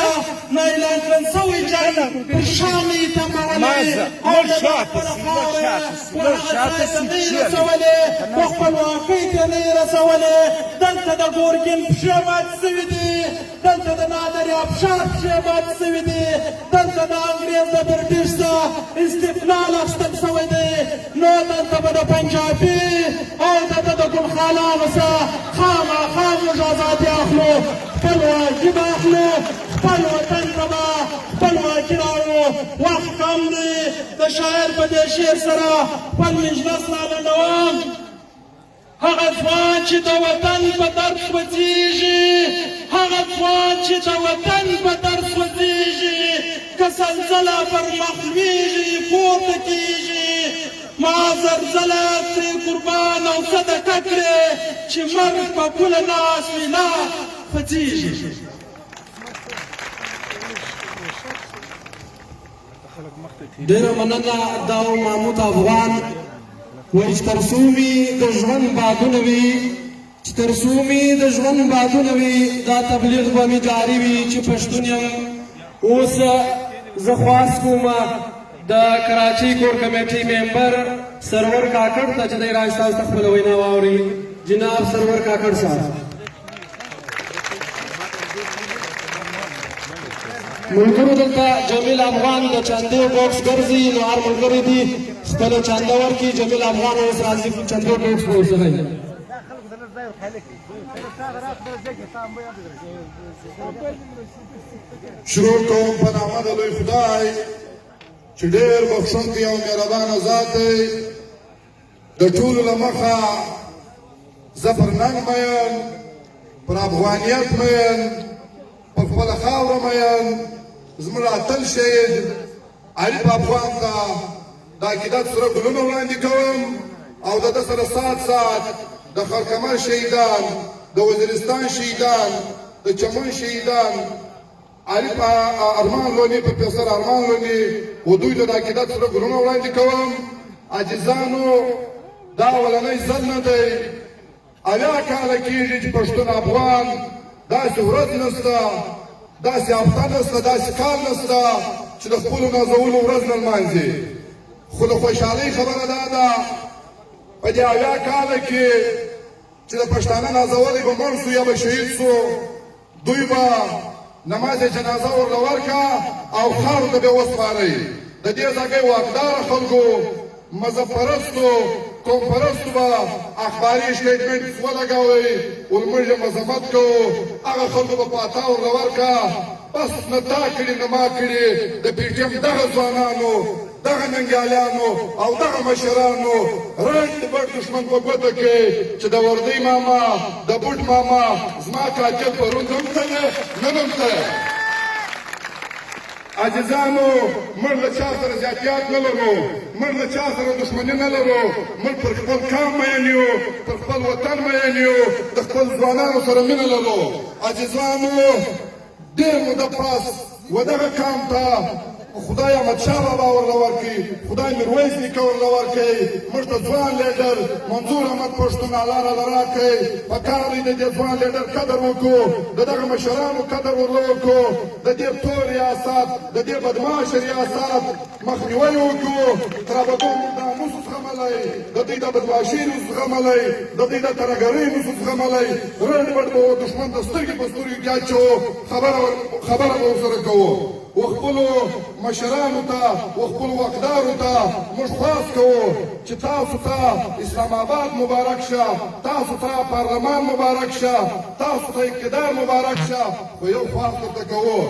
نه اعلان کړل سوی جنګ پر شام یې تمولی او د خپله خاوره پر هغه ځای ته نه یې رسولې په خپلواکۍ ته نه یې رسولې دلته د ګورګین پښې ماتې سوي دي دلته د نادریاب ښار پښې ماتې سوي دي دلته د انګریز د برټش څخه استقلال اخیستل سوی دی نو دلته به د پنجابي او دلته د ګلخانانو څخه خامخا موږ ازادي اخلو خپلواکي به اخلو خپل وطن ته به خپلواکي راوړو وخت کم دی د شاعر په دې شعر سره خپل مجلس رالنډوم هغه ځوان چې د وطن په درد سوځېږي هغه ځوان چې د وطن په درد سوځېږي که زلزله پر مخ لویږي پورته کېږي ما زلزله ترې قربان او صدقه کړې چې مرګ په پوله ناست وي لا خځېږي ډېره مننه دا و محمود افغان وایي چې تر څو مې د ژوند بادونه وي چې تر څو مې د ژوند بادونه وي دا تبلیغ به مې جاري وي چې پښتون یم اوس زه خواست کوم د کراچۍ کور کمیټۍ ممبر سرور کاکړ ته چې دی راځي تاسو ته خپله وینا واوري جناب سرور کاکړ صاحب ملګرو دلته جمیل افغان د چندې بوکس ګرځي نو هر ملګری دي خپله چنده ورکړي جمیل افغان اوس راځي چندې بوکس به ورسره شروع کوم په نامه د لوی خدای چې ډېر بخښونکی او مهربانه ذات دی د ټولو له مخه زه پر ننګ مین پر افغانیت مین پر خپله خاوره مین زموږ اتل شهید عریف افغان ته د عقیدت سره ګلونه وړاندې کوم او د ده سره سات د خرکمر شهیدان د وزیرستان شهیدان د چمن شهیدان عریف ارمان لوني پروفیسر ارمان لوني و دوی ته د عقیدت سره ګلونه وړاندې کوم عاجزانو دا اولنی ځل نه دی اویا کاله کېږي چې پښتون افغان داسې ورځ نشته داسې هفته نشته داسې کال نشته چې د خپلو نازولو ورځ نه لمانځي خو د خوشحالۍ خبره دا ده په دې اویا کاله کې چې د پښتانه نازولی به مړ سو یا به شهید سو دوی به نماز جنازه ورله ورکړه او خاورو ته به یې وسپارئ د دې ځای واکداره خلکو مذهب پرستو قوم پرستو به اخباري سټیټمنټ ولګوئ ولمونږ یې مذمت کوو هغه خلکو به په عطا ورله ورکړه بس نه تا کړي نه ما کړي د پي ټي ایم دغه ځوانانو دغه ننګیالیانو او دغه مشرانو رنګ د بډ دښمن په ګوته کې چې د وردۍ ماما د بوټ ماما زما قاتل پرون هم ته نن هم ته عزیزانو موږ له چا سره زیاتیات نه لرو موږ له چا سره دښمني نه لرو موږ پر خپل قام مین یو پر خپل وطن مین یو د خپل ځوانانو سره مینه لرو عزیزانو ډېر موده پس و دغه قام ته خدای احمدشاه بابا ورله ورکړي خدای میرویس نیکه ورله ورکړي موږ ته ځوان لیډر منظور احمد پښتون الله راله راکړئ پکار دی د دې ځوان لیډر قدر وکړو د دغه مشرانو قدر ورله وکړو د دې تور ریاست د دې بدماش ریاست مخنیوی وکړو ترابطون ناموس زغملی د دوی د بدماشۍ زغملی د دوی د ترهګرۍ زغملی رنډ بډ به دښمن د سترګې په سترګو کې اچوو خبره به ورسره کوو و خپلو مشرانو ته و خپلو واکدارو ته موږ خواست کوو چې تاسو ته اسلام آباد مبارک شه تاسو ته پارلمان مبارک شه تاسو ته اقتدار مبارک شه خو یو خواست ورته کوو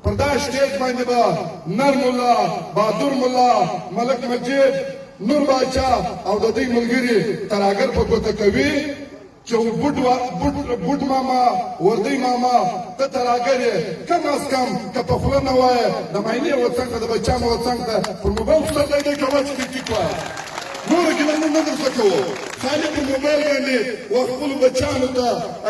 پر دا سټیج باندې به نر ملا بهادر ملا ملک مجید نور باچا او د دوی ملګري ترهګر په ګوته کوي چې بوټ ماما وردۍ ماما ته ترهګر یې کم از کم که په خوله نه وایه د معاینې وڅنګ ته د بچیانو وڅنګ ته پر موبایل سترګی دی کوه چې ټیک ټیک وایه نوره کلمه نه درته کوو خالي په موبایل باندې وخپلو بچیانو ته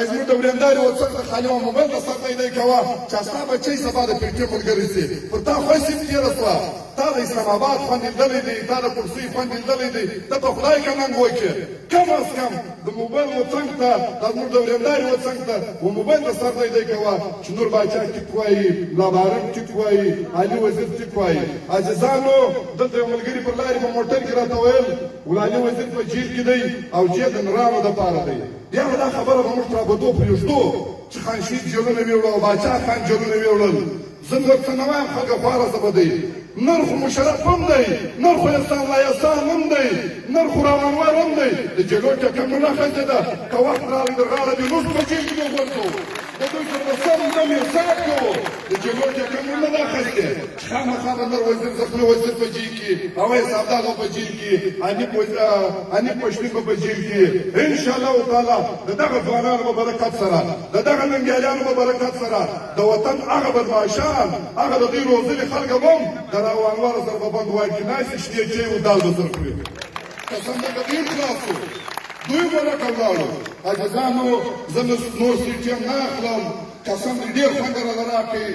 زموږ د ورېندارې وڅک ته خالي و موبایل ته سر پیدا کوه چې ستا بچی سبا د پیټي ملګری سي پر تا خوښ سي تېره شوه تا د اسلام آباد خوند لیدلی دی تا د کرسۍ خوند لیدلی دی ته په خدای که ننګ وکړې کم از کم د موبایل وڅنګ ته دا زموږ د ورېندارې وڅنګ ته و موبایل ته سر پیدا کوه چې نور باچا ټیک وایي ملابارک ټیک وایي علي وزیر ټیک وایي عزیزانو دلته یو ملګري پر لارې په موټر کې راته ویل ولالي وزیر په جیل کې دی او جیل د نرانو دپاره دی بیا به دا خبره به موږ رابطو پرېږدو چې خانشید جیلونه مې وړل او باچا خان جیلونه مې وړل زه درته نه وایم خلکه خواره څه به دی نر خو مشرف هم دی نر خو احسان الله احسان هم دی نر خو راونور هم دی د جیلو ټکمونه ښځه ده که وخت راغی د غاړه دې لوټ په جیل کې وغورځو د دوی سره به سم دم حساب کوو د جیلو ټکمونه دا ښځې چې خامخا به نر وزیر زخمي وزیر په جیل کې اویس ابدال په جیل کې انیب پشتین په جیل کې انشاءالله تعالی د دغه ځوانانو په برکت سره د دغه ننګیالیانو په برکت سره د وطن هغه بدمعشان هغه د دوی روزلي خلک هم هم د راوانواره سره په بند وایي کې ناستې شنې چای و دال به سره خوري قسم ده که ډېر خلاصو دوی به راته ولاړو عزیزانو زه نور سیټیم نه اخلم قسم دې ډېر خوند راله راکړي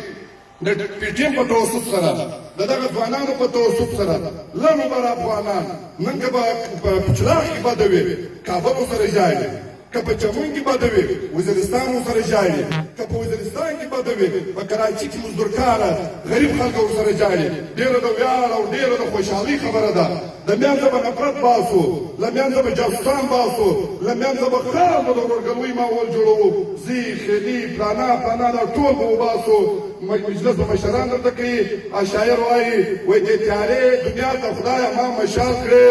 د پی ټي ایم په توسط سره د دغه ځوانانو په توسط سره لنو بر افغانان نن که به په چراغ کې بده وي کابل ورسره ژاړي که په چمن کې بده وي وزیرستان ورسره ژاړي که په وزیرستان کې بده وي په کراچي کې مزدورکاره غریب خلک ورسره ژاړي ډېره د ویاړ او ډېره د خوشحالۍ خبره ده له منځه به نفرت باسو له منځه به جاسوسان باسو له منځه به خام د ورورګلوۍ ماحول جوړوو زی خیلي پلانا دا ټول به وباسو مجلس به مشران درته کوي شاعر وایي وایي دې تیارې دنیا ته خدایه ما مشال کړې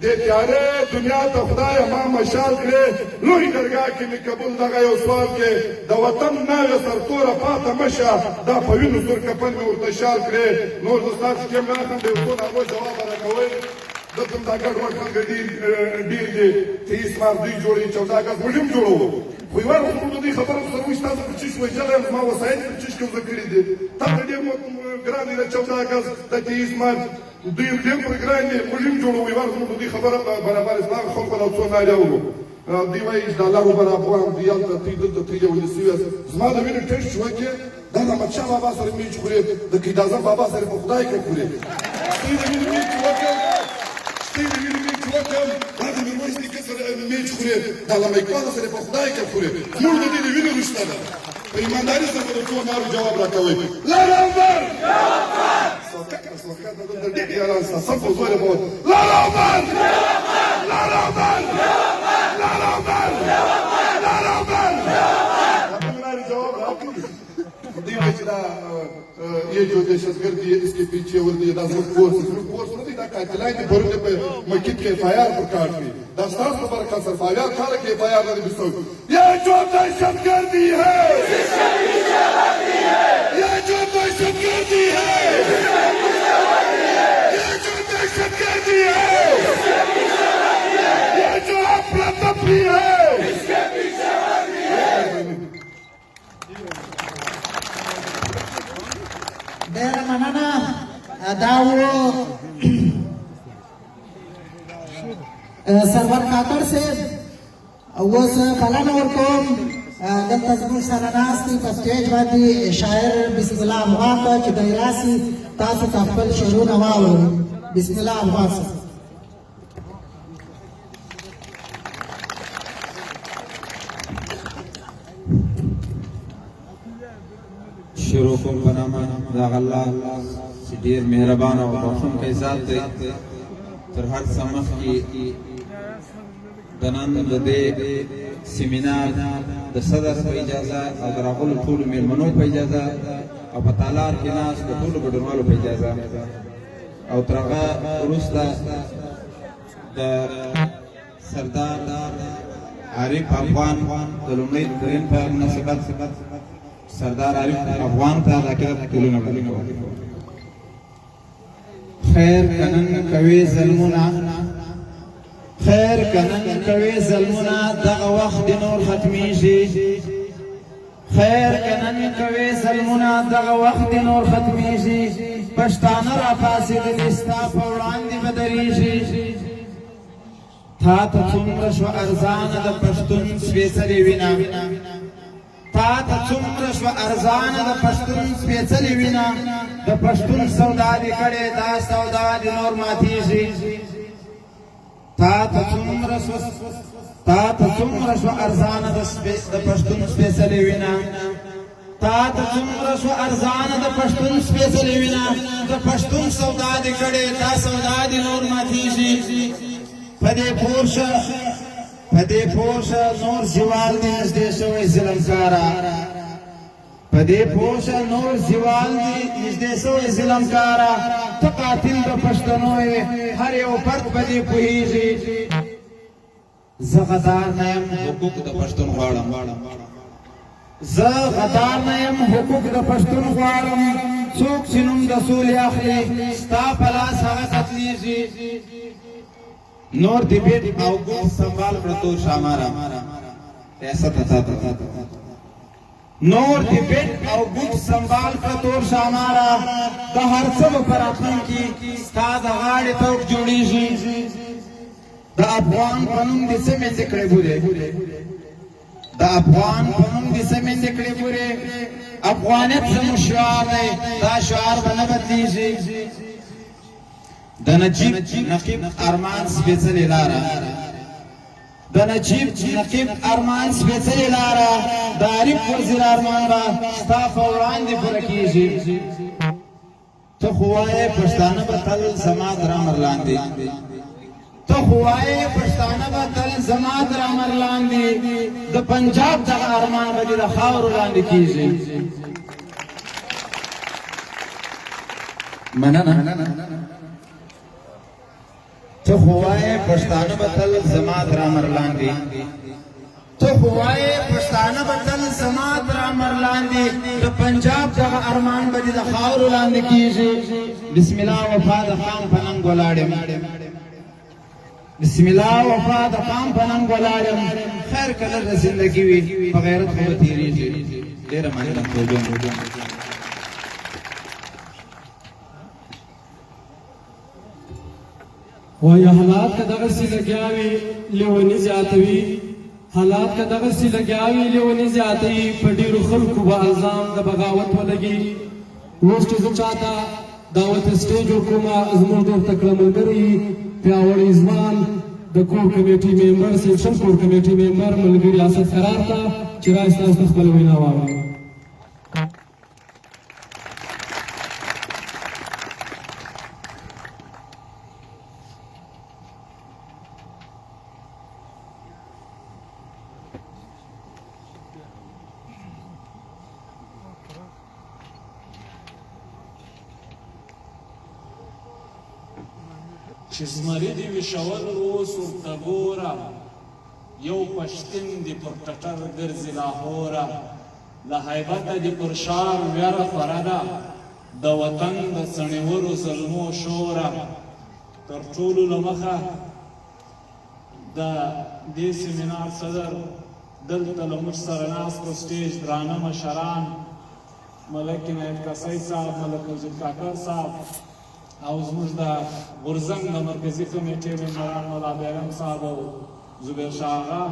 دې تیارې دنیا ته خدایه ما مشال کړې لوی درګاه کې مې قبول دغه یو سوال کې د وطن ناوې سرتوره پاته مشه دا په وینو سور کفن مې ورته شال کړې نور زه ستاسو ټیم نه اخلم د یو څو هغو جواب راکوئ دلته دا ګډ وډ خلک ډېر دي چې اسمار دوی جوړوي 14 اګست موږ هم جوړوو خو یوه ورځ موږ د دې خبره سره وایي ستاسو په چیش ویجلی یم زما وسایل په چیش کې وزه کړي دي تا ته ډېر ګران دي د 14 اګست د تیئیس مارچ دوی ډېر پرې ګران دي موږ هم جوړوو یوه ورځ موږ د دې خبره برابر اسلام خلکو له څو ناریا وکړو دوی وایي چې د الله ربر افغان دی هلته تی دلته تی یو ونیسي یاست زما د وینې ټسټ چې وکړې دا د احمدشاه بابا سره میچ خورې د قید اعظم بابا سره په خدای کې خورې ستی د وینې میچ وکړ دا د میرویس نیکه سره میچ خورې د علامه اقبال سره په خدای کې خورې موږ د دې د وینې رشته ده په ایمانداري سره به د ټولو نارو جواب راکوئ لراوبر سوکات دلته ډېر یاران سته سم په زور یې به لراوبر ये जो दहशतगर्दी है इसके पीछे और ये दाजमत फोर्स नहीं था कातिलाइन के भरने पे मस्जिद के एफआईआर पर काट दी दास्तान पर का सरफाया खाला के एफआईआर ने बिसो ये जो दहशतगर्दी है ये जो दहशतगर्दी है ये जो दहशतगर्दी है ये जो अफरा तफरी है इसके पीछे ډېره مننه دا و سرور کاکړ صاحب اوس بلنه ورکوم دلته زموږ سره ناست دي په سټیج باندې شاعر بسم الله افغان ته چې دی راسي تاسو ته خپل شعرونه واورئ بسم الله افغان صاحب شروع کوم په نامه د الله چې ډېر مهربان او بخښونکی ذات دی تر هر څه مخکې د نن د دې سیمینار د صدر په اجازه او د راغلو ټولو مېلمنو په اجازه او په تالار کې ناست د ټولو ګډونوالو په اجازه او تر هغه وروسته د سردار عارف افغان د لومړي ترین په مناسبت سردار عارف افغان ته د عقیدت ګلونه خیر کنن کوي ظلمونه خیر کنن کوي ظلمونه دغه وخت نور ختمیږي خیر کنن کوي ظلمونه دغه وخت نور ختمیږي پښتانه را پاسېدلي ستا په وړاندې به درېږي تا ته څومره شوه ارزانه د پښتون سپېڅلې وینا تا ته څومره شوه ارزانه د پښتون سپېڅلې وینا د پښتون سودا دې کړې دا سودا دې نور ماتېږي تا ته څومره شوه ارزانه د پښتون سپېڅلې وینا تا ته څومره شوه ارزانه د پښتون سپېڅلې وینا د پښتون سودا دې کړې دا سودا دې نور ماتېږي په دې پوه شه نور زوال دې نږدې شوی ظلمکاره په دې پوه شه نور زوال دې نږدې شوی ظلمکاره ته قاتل د پښتنو یې هر یو فرد په دې پوهېږي زه غدار نه یم حقوق د پښتون غواړم زه غدار نه یم حقوق د پښتون غواړم څوک چې نوم د سولې اخلي ستا په لاس هغه قتلېږي نور دی بیٹ او گفت سنبھال کر تو شامارا ایسا تھا نور دی بیٹ او گفت سنبھال کر تو شامارا دا ہر سب پر اپن کی ستاد غاڑی توک جوڑی جی دا افغان پنم دی سے میں ذکرے بورے دا افغان پنم دی سے میں ذکرے بورے افغانیت سے مشوار ہے دا شعار بنبت دیجی د نجیب نقیب ارمان سپېڅلې لاره د نجیب نقیب ارمان سپېڅلې لاره د عارف وزیر ارمان به ستا په وړاندې پوره کېږي ته خو وایې پښتانه به تل زما تر امر لاندې ته خو وایې پښتانه به تل زما تر امر لاندې د پنجاب دغه ارمان به دې د خاورو لاندې کېږي مننه ته خو وایې پښتانه به تل زما تر امر لاندې ته خو وایې پښتانه به تل زما تر امر لاندې د پنجاب دغه ارمان به دې د خاورو لاندې کېږي بسم الله وفا د خام په ننګ ولاړ یم بسم الله وفا د خام په ننګ ولاړ یم خیر کله د زندګي وي په غیرت خو به تېرېږي ډېره مننه توجه وایي حالات که دغسې لګیا وي لیوني زیاتوي حالات که دغسې لګیا وي لیوني زیاتوي په ډېرو خلکو به الزام د بغاوت ولګي اوس چې زه چاته دعوت سټیج ورکومه زموږ ډېر تکړه ملګري پیاوړی ځوان د کور کمیټي ممبر سیکشن کور کمیټي ممبر ملګري اسد قرار ته چې راشي تاسو ته خپله وینا واورئ چې زمري دې وشول اوس ورته ګوره یو پښتون دې پر ټټر ګرځي لاهوره له هیبته دې پر شار ویره خوره ده د وطن د څڼېورو ظلمو شوره تر ټولو له مخه د دې سیمینار صدر دلته له موږ سره ناست په سټیج درانه مشران ملک عنایت کاسای صاحب ملک وزیر کاکړ صاحب او زموږ د غورځنګ د مرکزي کمیټې ممبران مولا بیرم صاحب او زبیر شاه آغا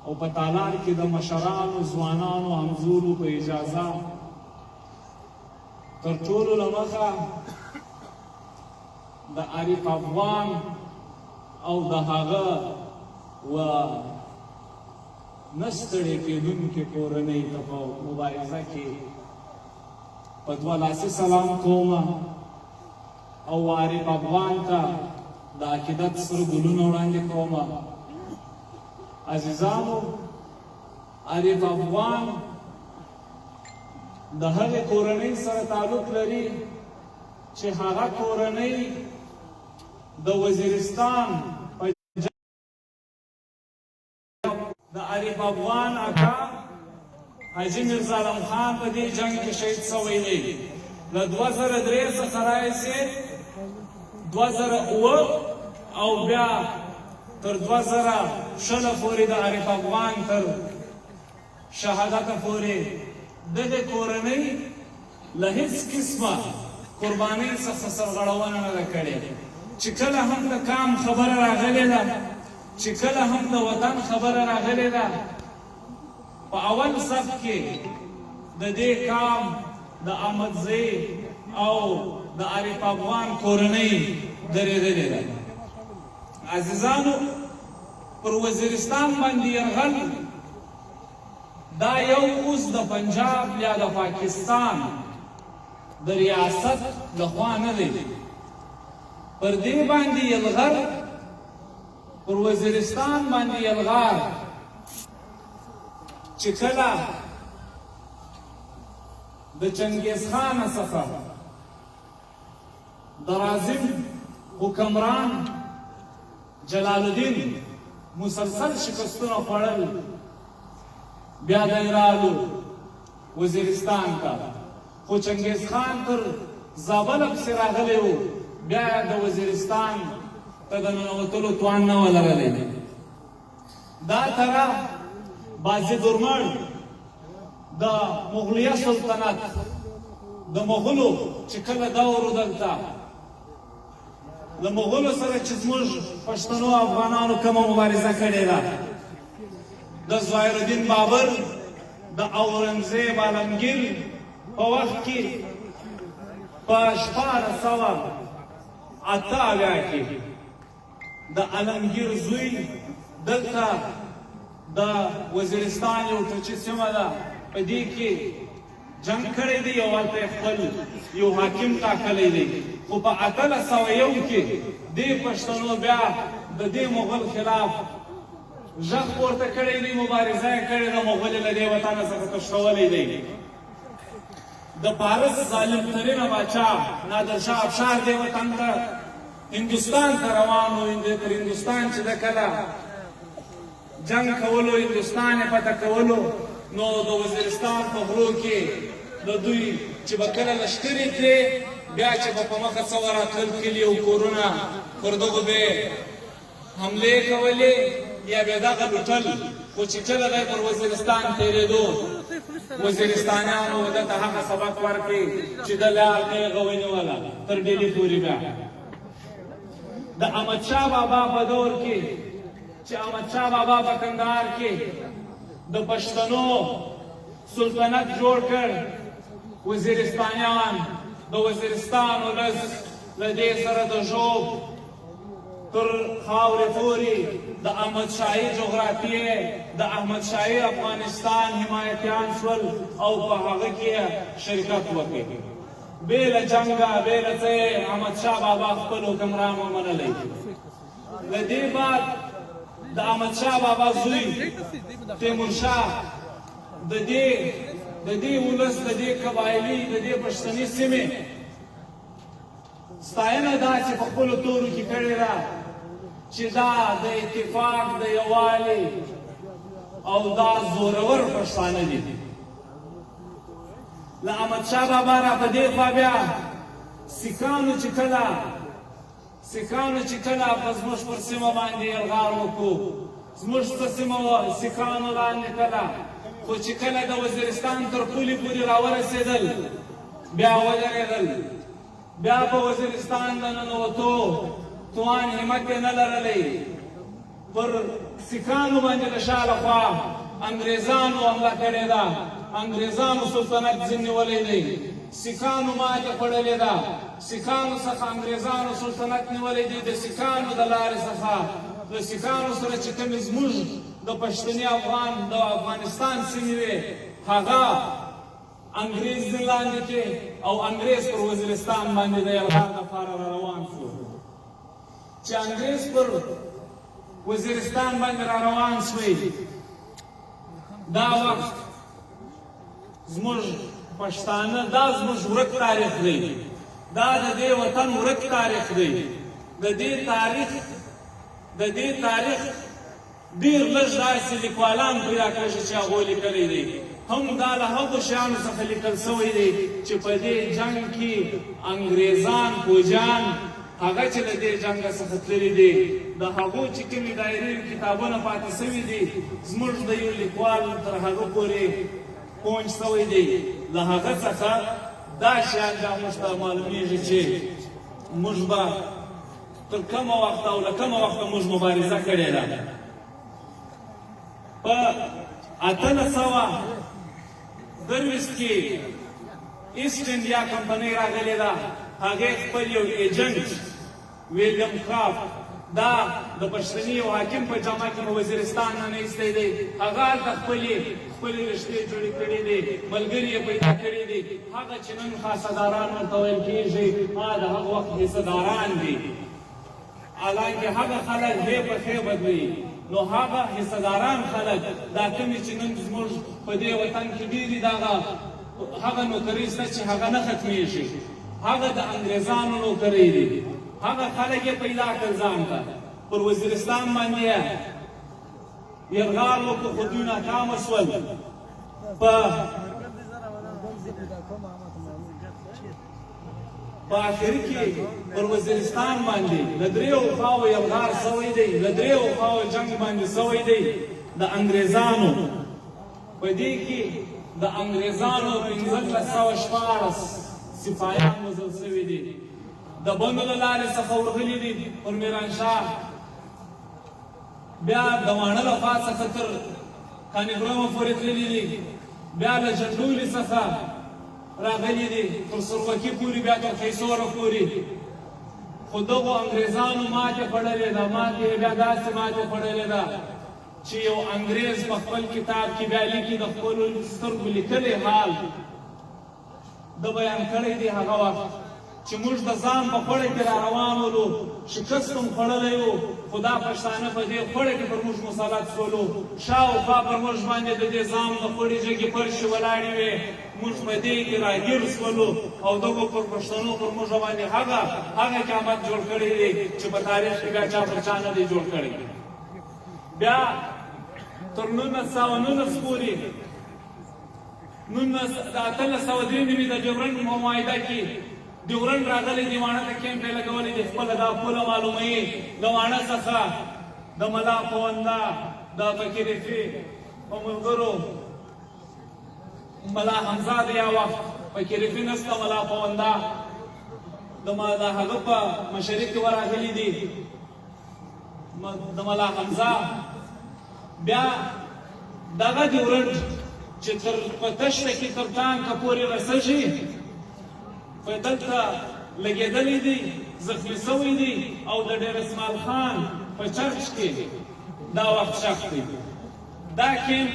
او په تالار کې د مشرانو ځوانانو همزولو په اجازه تر ټولو له مخه د عارف افغان او د هغه و نه ستړې کېدونکې کورنۍ ته په مبارزه کې په دوه لاسي سلام کومه او عارف افغان ته د عقیدت سره ګلونه وړاندې کومه عزیزانو عارف افغان د هغې کورنۍ سره تعلق لري چې هغه کورنۍ د وزیرستان د عارف افغان اکا حاجي میرزا علم خان په دې جنګ کې شهید شوی دی له 2003 څخه راهیسې 2009 او بیا تر 2016 پورې د عارف افغان تر شهادت پورې د دې کورنۍ له هیڅ قسمه قربانۍ څخه سرغړونه نه ده کړې چې کله هم د کام خبره راغلې ده چې کله هم د وطن خبره راغلې ده په اول صف کې د دې کام د احمدزی او د عارف افغان کورنۍ درېدلې ده. عزیزانو پر وزیرستان باندې یرغل دا یو اوس د پنجاب یا د پاکستان د ریاست لخوا نه دی، پر دې باندې یلغر پر وزیرستان باندې یلغار چې کله د چنګیز خان څخه د رازم حکمران جلال الدین مسلسل شکستونه خوړل، بیا دی رالو وزیرستان ته، خو چنګیز خان تر زابل پسې راغلی و، بیا د وزیرستان ته د ننوتلو توان نه ولرلی. دا طرح بازدورمړ د مغلیه سلطنت د مغولو چې کله دور و دلته د مغولو سره چې زموږ پښتنو افغانانو کومه مبارزه کړې ده، د ظاهرالدین بابر د اورنګزیب عالمګیر په وخت کې په 1408 کې د عالمګیر زوی دلته د وزیرستان یو ټوچې سیمه ده په دې کې جنګ کړی دی او هلته خپل یو حاکم ټاکلی دی، خو په 1801 کې دې پښتنو بیا د دې مغل خلاف غږ پورته کړی دی، مبارزه یې کړې ده، مغول یې له دې وطنه څخه تښتولی دی. د پارس ظالم ترینه باچا نادرشاه افشار دې وطن ته هندوستان ته روان و، تر هندوستان چې د کله جنگ کولو هندوستان یې فتح کولو، نو د وزیرستان په غرو کې د دوی چې به کله لښکرې تلې، بیا چې به په مخه څه وراتلل کلي او کورونه، پر دغو به یې حملې کولې یا به یې دغه لوټل. خو چې کله دی پر وزیرستان تېرېدو، وزیرستانیانو ده ته هغه سبق ورکړي چې د لار نیغه ونیوله تر ډیلي پورې. بیا د احمدشاه بابا په دور کې چې احمدشاه بابا په کندهار کې د پښتنو سلطنت جوړ کړ، وزیرستانیان د وزیرستان ولس له دې سره د ژوب تر خاورې پورې د احمدشاهي جغرافیې د احمدشاهي افغانستان حمایتیان شول او په هغه کې شرکت وکړ. بې له جنګه بې له څه احمدشاه بابا خپل حکمران ومنلی. له دې بعد د احمدشاه بابا زوی تیمورشاه د دې ولس د دې قبایلي د دې پښتني سیمې ستاینه داسې په خپلو تورو کې کړې ده چې دا د اتفاق د یووالي او دا زورور پښتانه دي. له احمدشاه بابا را په دې خوا بیا سیکانو چې کله په زموږ پر سیمه باندې یرغال وکړو، زموږ په سیمه سیکانو لاندې کله، خو چې کله د وزیرستان تر پولې پورې راورسېدل، بیا ودرېدل، بیا په وزیرستان د ننوتو توان همت یې نه لرلی. پر سیکانو باندې د شا لخوا انګریزانو حمله کړې ده، انګریزانو سلطنت ځین نیولی دی، سیکانو ماتې خوړلې ده، سیکانو څخه انګریزانو سلطنت نیولی دی. د سیکانو د لارې څخه د سیکانو سره چې کومې زموږ د پښتني افغان د افغانستان سیمې وې، هغه انګریز ځین لاندې کې او انګریز پر وزیرستان باندې د یرغل لپاره را روان شو. چې انګریز پر وزیرستان باندې را روان شوی، دا وخت زموږ پښتانه دا زموږ ورک تاریخ دی، دا د دې وطن ورک تاریخ دی. د دې تاریخ ډېر لږ داسې لیکوالان پیدا کړي چې هغو لیکلی دی، هم دا له هغو شیانو څخه لیکل سوی دی چې په دې جنګ کې انګریزان پوجان هغه چې له دې جنګه څخه تللي دي، د هغو چې کومې دایرې کتابونه پاتې سوي دي، زموږ د یو لیکوال تر هغه پورې پوهنج سوی دی. له هغه څخه دا شیان دا موږ ته معلومیږي چې موږ به تر کومه وخته او له کومه وخته موږ مبارزه کړې ده. په 1823 کې ایسټ انډیا کمپنۍ راغلې ده. هغې خپل یو ایجنټ ویلیام کرافټ دا د پښتني یو حاکم په جامه کې په وزیرستان نه ایستی دی. هغه هلته خپلې رشتې جوړې کړې دي، ملګري یې پیدا کړي دي. هغه چې نن خاصداران ورته ویل کېږي د هغه وخت حصهداران دي. حالانکې هغه خلک دی په ښې بدوي. نو هغه حصهداران خلک دا کومې چې نن زموږ په دې وطن کې ډېرې هغه نوکري شته چې هغه نه ختمېږي. هغه د انګریزانو نوکرۍ دي. هغه خلک یې پیدا کړل ځان ته. پر وزیرستان باندې یرغال وکړو خو دوی ناکامه شول. په آخر کې پر وزیرستان باندې له دریو خواو یرغال سوی دی، له دریو خواو جنګ باندې سوی دی د انګریزانو. په دې کې د انګریزانو 1514 سپاهیان وژل سوي دي. د بندو له لارې څخه ورغلي دي پر میرانشاه. بیا د واڼه له خوا څخه تر کانګرومه پورې تللي دي. بیا له جنډولي څخه راغلي دي تر سروکي پورې، بیا تر خیسوره پورې. خو دغو انګریزانو ماتې خوړلې ده. ماتې بیا داسې ماتې خوړلې ده چې یو انګریز په خپل کتاب کې بیا لیکي د خپلو سترګو لیکلی حال د بیان کړی دی هغه وخت چې موږ د ځان په خوړه کې را روان ولو، شکست هم خوړلی و، خو دا پښتانه په دې خوړه کې پر موږ مسلط شولو. شاوخوا پر موږ باندې د دې ځان د خوړې جګې فرشې ولاړې وې. موږ په دې کې راګیر شولو او دغو پر پښتنو پر موږ باندې هغه قیامت جوړ کړی دی چې په تاریخ کې بیا چا پر چا نه دی جوړ کړی. بیا تر 1919 پورې 1893 د ډیورنډ معاهده کې ډیورنډ راغلی دی. واڼه ته کیمپ یې لګولی دی. خپله دا پوله معلوموي د واڼه څخه د ملا پونده د فقیر رفیع په ملګرو ملا حمزه د یا وخت فقیر رفیع نسته، ملا پونده د هغه په مشري کې ورغلي دي د ملا حمزه. بیا دغه ډیورنډ چې په تشته کې تر ټانکه پورې رسېږي په دلته لګېدلی دي، زخمي سوی دي او د ډېر اسماعیل خان په چرچ کې دا وخت ښخ دی. دا کیمپ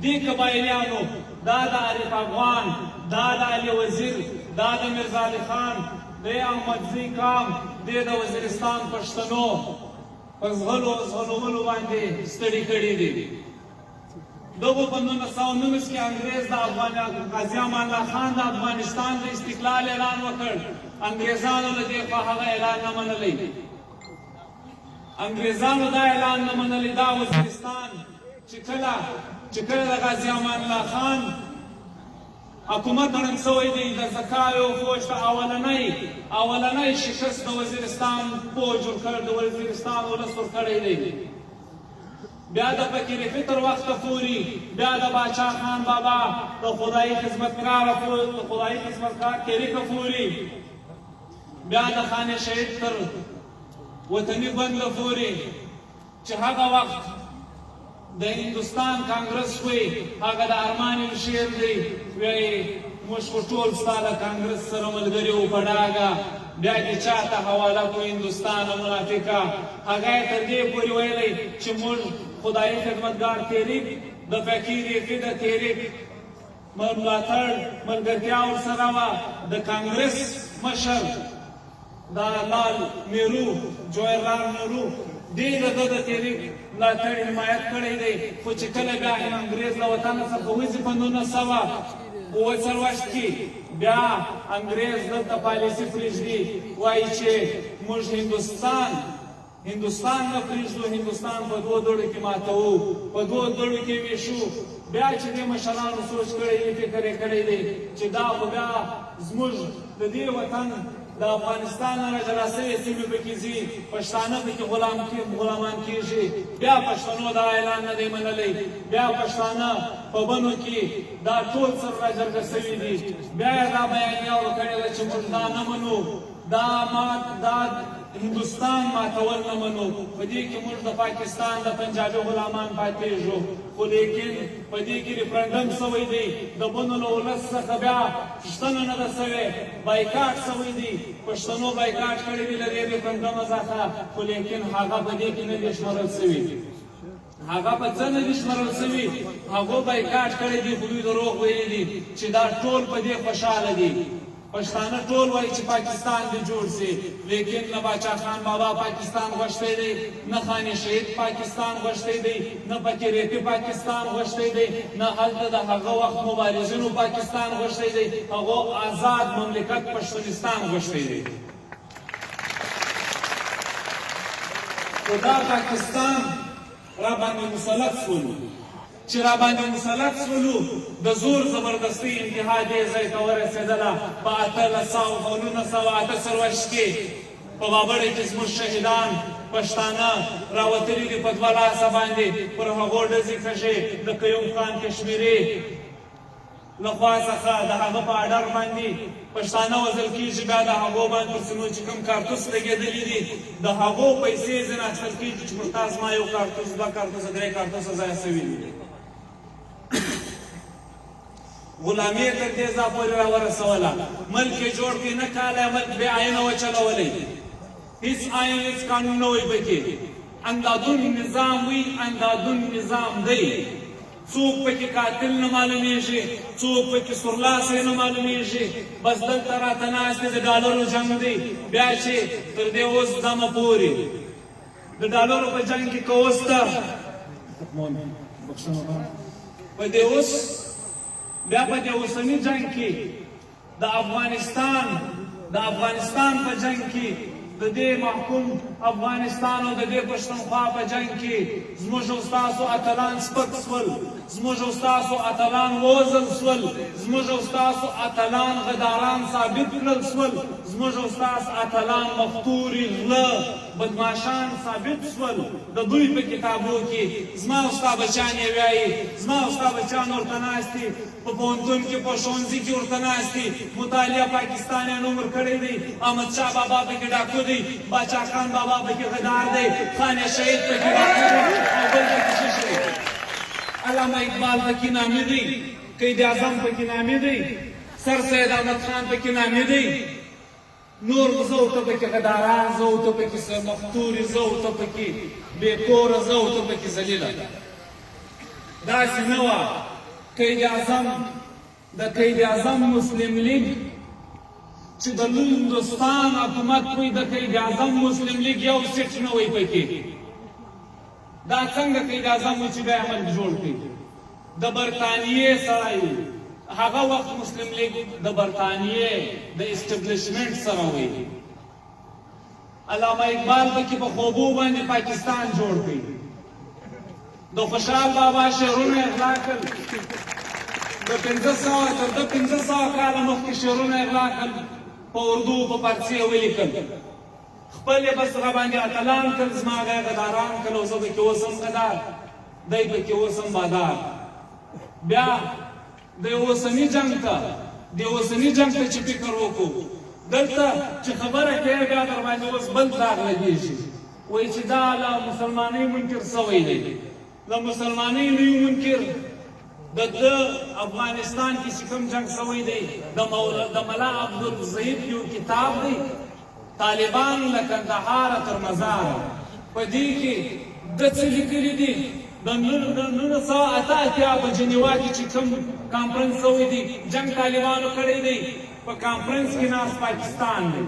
دې قبایلیانو، دا د عارف افغان، دا د علي وزیر، دا د میرزا علي خان، د احمدزي قام، دې د وزیرستان پښتنو په زغلولو باندې ستړي کړي دي. دغو په 1919 کې انګریز د غازي امان الله خان د افغانستان د استقلال اعلان وکړ. انګریزانو له دې خوا هغه اعلان نه منلی. انګریزانو دا اعلان نه منلی. دا وزیرستان چې کله د غازي امان الله خان حکومت ړنګ سوی دی، د زکایو فوج ته اولنی شکست د وزیرستان فوج ور کړ، د وزیرستان ولس ور کړی دی. بیا د فقیر رفیع تر وخته پورې، بیا د باچا خان بابا، د خدایي خدمتګار تحریک پورې، بیا د خان شهید تر وطني بنده پورې چې هغه وخت د هندوستان کانګرس وی، هغه د ارمان شعر دی وایي موږ خو ټول ستا د کانګرس سره ملګري وو په ډاګه. بیا دې چاته حواله کړو هندوستان منافقه. هغه یې تر دې پورې ویلی چې موږ خدایي خدمتګار تحریک د فقیر رفیع د تحریک ملاتړ ملګرتیا ورسره وه. د کانګرس مشر دا لال نهرو، جواهرلال نهرو، دې د ده د تحریک ملاتړ حمایت کړی دی. خو چې کله بیا انګریز له وطنه څخه وځي په 1940 کې، بیا انګریز دلته پالیسي پرېږدي، وایي چې موږ هندوستان نه پرېږدو، هندوستان په دوو دړو کې ماتوو، په دوو دړو کې ویشو. بیا چې دې مشرانو سوچ کړی دی، فکر یې کړی دی چې دا خو بیا زموږ د دې وطن د افغانستان نه راجلا سوې سیمې پکې ځي، پښتانه پکې غلامان کېږي. بیا پښتنو دا اعلان نه دی منلی. بیا پښتانه په بنو کې دا ټول سر راجرګه سوي دي. بیا یې دا بیانیه ورکړې ده چې موږ دا نه منو، دا هندوستان ماتول نه منو په دې کې موږ د پاکستان د پنجابي غلامان پاتېږو خو لیکن په دې کې ریفرنډم سوی دی د بنو له ولس څخه بیا پوښتنه نه ده سوې بایکاټ سوی دی پښتنو بایکاټ کړی دی له دې ریفرنډم څخه خو لیکن هغه په دې کې نه دی شمارل سوي هغه په څه نه دي شمارل سوي هغو بایکاټ کړی دی خو دوی دروغ ویلي دي چې دا ټول په دې خوشحاله دي پښتانه ټول وایي چې پاکستان دې جوړ سي لیکن نه باچا خان بابا پاکستان غوښتی دی نه خان شهید پاکستان غوښتی دی نه پکې ریپي پاکستان غوښتی دی نه هلته د هغه وخت مبارزینو پاکستان غوښتی دی هغو آزاد مملکت پښتونستان غوښتی دی خو دا پاکستان را باندې مسلط شولو چې را باندې مسلط شولو د زور زبردستۍ انتها دې ځای ته ورسېدله په 1868 کې په بابړۍ کې زموږ شهیدان پښتانه راوتلي دي په دوه لاسه باندې پر هغو ډزې کږې د قیوم خان کشمیري لخوا څخه د هغه په اډر باندې پښتانه وژل کېږي بیا د هغو باندې پر سینو چې کوم کارتوس لګېدلي دي د هغو پیسې ځینې اخیستل کېږي چې مرتا زما یو کارتوس دوه کارتوسه درې کارتوسه ضایع سوي دي غلامي تر دې ځا پورې راورسوله ملک یې جوړ کړي نه کاله ملک بې آینه وچلولی هیڅ آین هیڅ قانون نه وی پکې اندادون نظام وي اندادون نظام دی څوک پکې قاتل نه معلومیږي څوک پکې سورلاسی نه معلومیږي بس دلته راته ناست دی د ډالرو جنګ دی بیا چې تر دې اوس دمه پورې د ډالرو په جنګ کې که اوس ته په دې اوس بیا په دې اوسني جنګ کې د افغانستان په جنګ کې د دې محکوم افغانستان او د دې پښتونخوا په جنګ کې زموږ او ستاسو اتلان سپک سول زموږ او ستاسو اتلان ووژل سول زموږ او ستاسو اتلان غداران ثابت کړل سول زموږ او ستاسو اتلان مفتوري غله بدماشان ثابت سول د دوی په کتابو کې زما او ستا بچیان یې وایي زما او ستا بچیان ورته ناست دي په پوهنتون کې په ښوونځي کې ورته ناست دي مطالعه پاکستانیان عمر کړی دی احمدشاه بابا پکې ډاکو دی باچا خان بابا پکې غدار دی خان شهید پکې ډاکو دی او بل پکې شیشه دی علامه اقبال پکې نامې دی قید اعظم پکې نامې دی سر سید احمد خان پکې نامې دی نور زه ورته پکې غداران زه ورته پکې مفتوري زه ورته پکې بېکوره زه ورته پکې ذلیله داسې نه وه قید اعظم د قید اعظم مسلم لیگ چې د لوی هندوستان حکومت کوي د قید اعظم مسلم لیگ یو سیټ نه وی پکې دا څنګه قید اعظم و چې بیا ملک جوړ کړي د برطانیې سړی هغه وخت مسلم لیگ د برطانیې د اسټبلیشمنټ سره وی علامه اقبال پکې په خوبو باندې پاکستان جوړ کړي د خوشحال بابا شعرونه اغلا کړل د 1500 کاله مخکې شعرونه اغلا کړل په اردو په فارسي یې ولیکل خپل یې بس هغه باندې اتلان کړل زما هغه غداران کړل او زه پکې اوسم غدار دی پکې اوسم بادار بیا د اوسني جنګ ته چې فکر وکړو دلته چې خبره کوي بیا در باندې اوس بل داغ لګېږي وایي چې دا له مسلمانۍ منکر سوی دی له مسلمانۍ لوی منکر د افغانستان کې چې کوم جنګ سوی دی د ملا عبدالضعیف یو کتاب دی طالبان له کندهاره تر مزاره په دې کې ده څه لیکلي دي د 1988 په جنیوا کې چې کوم کانفرنس سوی دی جنګ طالبانو کړی دی په کانفرنس کې ناست پاکستان دی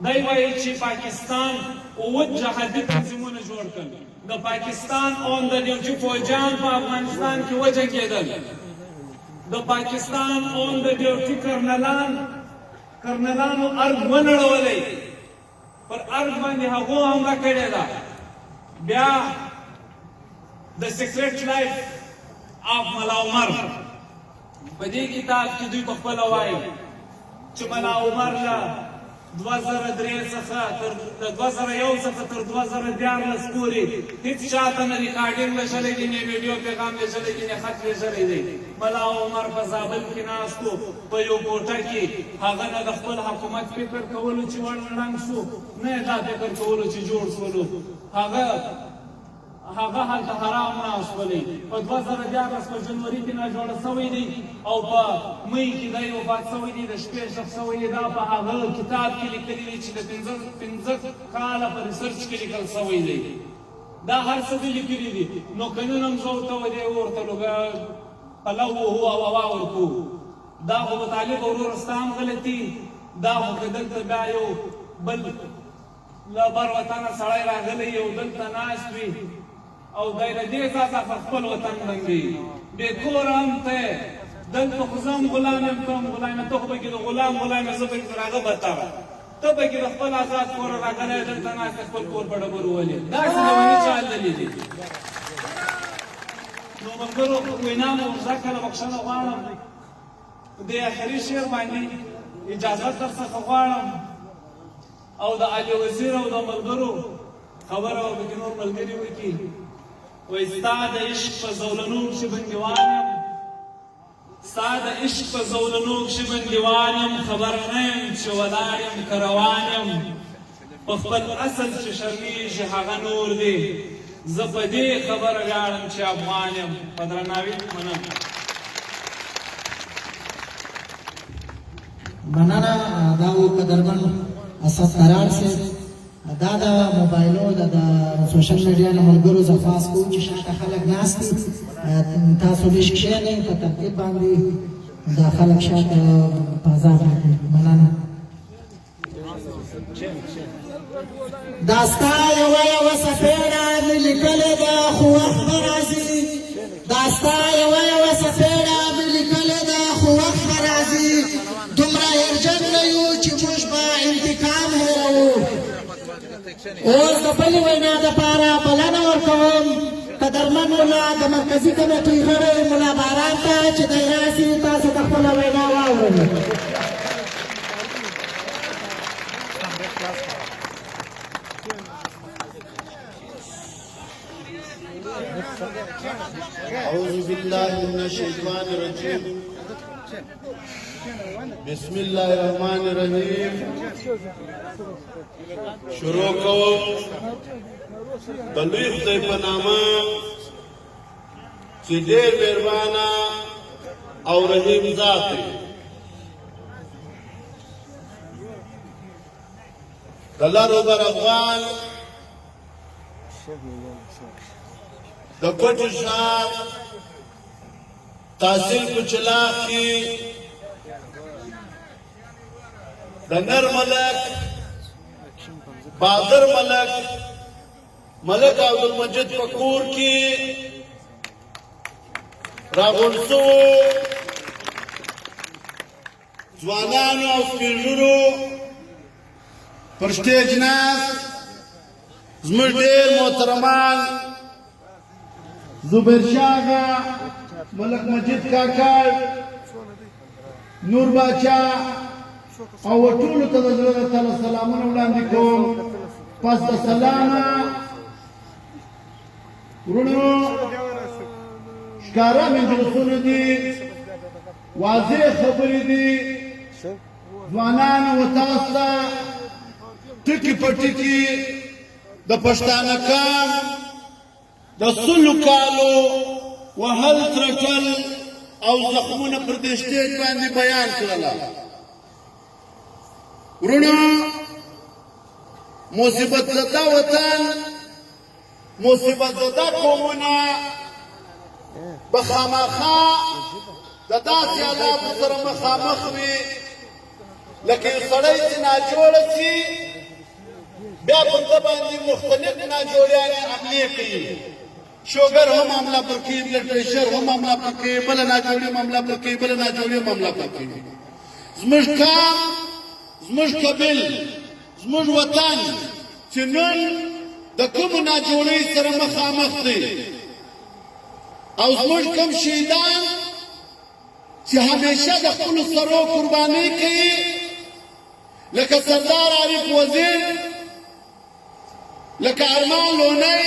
دی وایي چې پاکستان اووه جهادي تنظیمونه جوړ کړل د پاکستان اون د ډیوټي فوجیان په افغانستان کې وجنګېدل د پاکستان اون د ډیوټي کرنلانو ارګ ونړولی پر ارګ باندې هغو حمله کړې ده بیا د سیکرټ لایف آف ملا عمر په دې کتاب کې دوی په خپله وایي چې ملا عمر له 2003 څخه تر 2001 څخه تر 2014 پورې هیڅ چاته نه ریکارډینګ لشلی دی، نه ویډیو پیغام لشلی دی، نه خط لشلی دی. ملا عمر په زابل کې ناست و، په یو کوټه کې. هغه نه د خپل حکومت فکر کولو چې ړنګ شو، نه یې دا فکر کولو چې جوړ شولو. هغه هلته حرام ناست ولی. په 2014 په جنوري کې ناجوړه سوی دی او په مۍ کې دی وفات سوی دی، د شپې ښخ سوی دی. دا په هغه کتاب کې لیکلي دي چې د 15 کاله په ریسرچ کې لیکل سوی دی. دا هر څه دي لیکلي دي. نو که نن هم زه ورته ودې ورته پلو وهو او هوا ورکو، دا خو به طالب ورور ستا هم غلطي. دا خو که دلته بیا یو بل له بر وطنه سړی راغلی او دلته ناست وي او دی له دې ځایه په خپل وطن باندې بې کوره هم ته دلته خو زه هم غلام یم، ته هم غلام یې. ته خو پکې د غلام یې، زه پکې تر هغه بدتر. ته پکې د خپل آزاد کوره راغلی دلته ناست خپل کور په ډبرو ولې. داسې زماني چال دلې دي. نو ملګرو وینا مو زه کله بخښنه غواړم، د اخري شعر باندې اجازه در څخه غواړم او د علي وزیر او د ملګرو خبره به پکې نور ملګري وکړي. وایي ستا د عشق په زولنو کښې بندیوان یم، ستا د عشق په زولنو کښې بندیوان یم. خبر نه یم چې ولاړ یم که روان یم، په خپل اصل چې شرمېږي هغه نور دی. زه په دې خبره ویاړم چې افغان یم. په درناوي منم. مننه. دا و قدرمن اسد قرار صاحب. دا د موبایلو د سوشل میډیا نه ملګرو زه خواست کوم چې شاته خلک ناست دي، تاسو لږ کښېنئ په ترتیب باندې، دا خلک شاته فضا راکړي. مننه. دا ستا یوه یوه څپېړه مې لیکلې ده خو وخت به راځي. دا ستا یوه یوه څپېړه مې لیکلې ده خو وخت به راځي. دومره هیرجن نه یو چې موږ به انتقام هېروو. اوس د بلې وینا دپاره بلنه ورکوم قدرمن ملا د مرکزي کمیټې غړی ملا باران ته چې دی راسي تاسو د خپله وینا واورئ. أعوذ بالله من الشيطان الرجيم. بسم الله الرحمن الرحیم. شروع کوم د لوی خدای په نامه چې ډېر مهربانه او رحیم ذات دی. د لر بر افغان د کوټې ښار تحصیل په چلاغ کې د نر ملک بادر ملک ملک عبدالمجید په کور کې راغونډ شوو ځوانانو او سپین ږیرو پر سټیج ناست زموږ ډېر محترمان زبیر شاه آغا، ملک مجید کاکا، نور باچا او ټولو ته د زړه نه تعالی سلامونه وړاندې کوم. پس د سلامه ورونو ښکاره مجلسونه دي، واضح خبرې دي. ځوانانو و تاسو ته ټکي په ټکي د پښتانه کام د سلو کالو وهل ترټل او زخمونه پر دې سټیج باندې بیان کړله. ورونو مصیبت زده وطن، مصیبت زده قومونه به خامخا د داسې حالاتو سره مخامخ وي لکه یو سړی چې ناجوړه شي بیا په ده باندې مختلف ناجوړیانې حملې کوي. شوګر هم حمله پر کوي، بلډ پریشر هم حمله پر کوي، بله ناجوړي هم حمله پر کوي، بله ناجوړي هم حمله پر کوي. زموږ کام، زموږ قبیل، زموږ وطن چې نن د کومو ناجوړۍ سره مخامخ دی او زموږ کوم شهیدان چې همیشه د خپلو سرو قربانۍ کوي لکه سردار عارف وزیر، لکه ارمان لونی،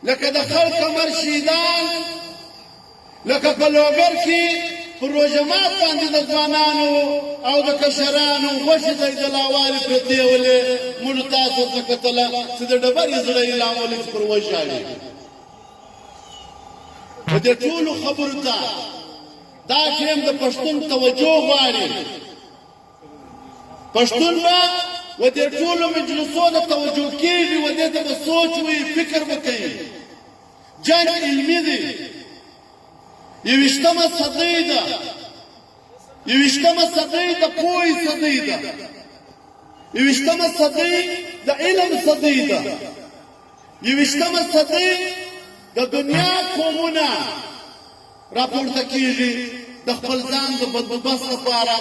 لکه د خړ کمر شیدان، لکه په لوګر کې په روژمات باندې د ځوانانو او د کشرانو غوښې زیدلاوالې پرتې ولې موږ تاسو ته کتله چې د ډبرې زړه یې لامل پر وژاړي. په دې ټولو خبرو ته دا ټیم د پښتون توجه غواړي. پښتون به و دې ټولو مجلسو ته توجه کېږي، و دې ته به سوچ وي، فکر به کوي. جنګ علمي دی، 21مه صدۍ ده، 21مه صدۍ د پوهې صدۍ ده، 21مه صدۍ د علم صدۍ ده، 21مه صدۍ د دنیا قومونه راپورته کېږي د خپل ځان د بندوبست لپاره،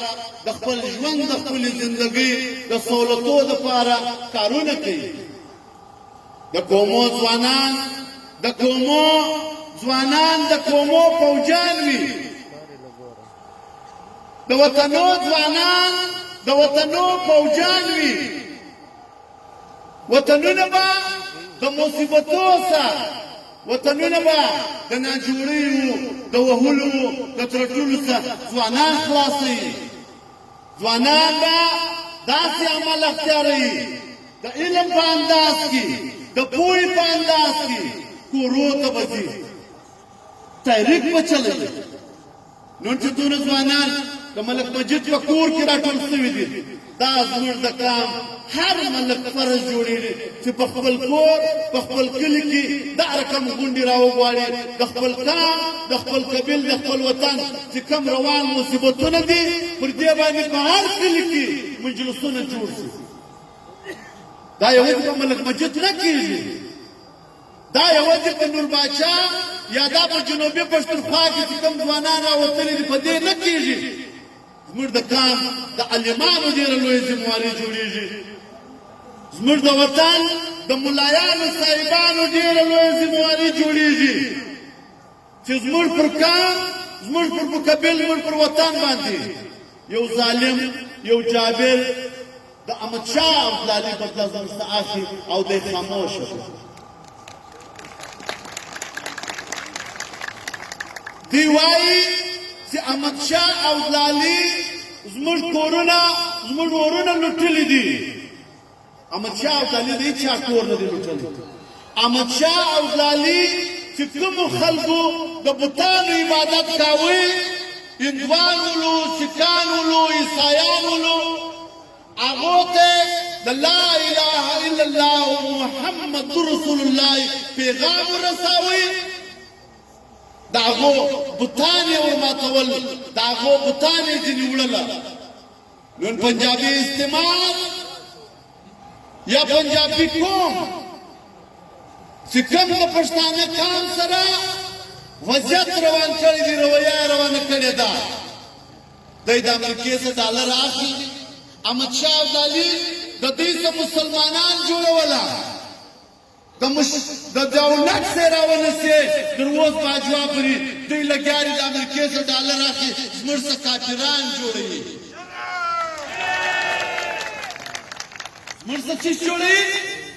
د خپل ژوند د خپلې زندګۍ د سهولتو لپاره کارونه کوي. د قومو ځوانان د قومو فوجان وي، د وطنو ځوانان د وطنو فوجان وي. وطنونه به د مصیبتو سره، وطنونه به د ناجوړیو د وهلو د ترټلو څخه ځوانان خلاصوي. ځوانان به داسې عمل اختیاروي د علم په انداز کې، د پوهې په انداز کې کورو ته به ځي، تحریک به چلوي. نن چې دونه ځوانان د ملک مجید په کور کې راټول شوي دي، دا زموږ د کام هر ملک فرض جوړېږي چې په خپل کور په خپل کلي کې دا رقم غونډې راوغواړي، د خپل کام د خپل قبیل د خپل وطن چې کوم روان مصیبتونه دي پر دې باندې په هر کلي کې مجلسونه جوړ شي. دا یوازې په ملک مجید نه کېږي، دا یوازې په نور باچا یا دا په جنوبي پښتونخوا کې چې کوم ځوانان راوتلي دي په دې نه کېږي. زموږ د کام د عالمانو ډېره لویه ذمهواري جوړېږي، زموږ د وطن د ملایانو صاحبانو ډېره لویه ذمهواري جوړېږي چې زموږ پر کام، زموږ پر قبیل، زموږ پر وطن باندې یو ظالم، یو جابر د احمدشاه ابدالي بدله ځان اخلي او دی خاموش دی. دی وایي چې احمدشاه ابدالي زموږ کورونه، زموږ ورونه لوټلي دي. احمدشاه ابدالي د هېچا کور نه دی لوټلی. احمدشاه ابدالي چې کومو خلکو د بتانو عبادت کاوه، هندوان ولو، سکان ولو، عیسایان ولو، هغو ته د لا اله الا الله محمد رسول الله پیغام ورساوه. د هغو بتان یې ورماتول، د هغو بتان یې ځینې وړله. نن پنجابي استعمار یا پنجابي قوم چې کوم د پښتانه قام سره وضعیت روان کړی دی، رویه یې روانه کړې ده، دی د امریکې څخه ډالر اخلي. احمدشاه ابدالي د دوی څخه مسلمانان جوړوله، د دولت سره راونسي تر اوس باجوا پورې دوی لګیا دي د امریکې څخه ډالر اخلي، زموږ څخه کافران جوړوي. زموږ څخه څه جوړوي؟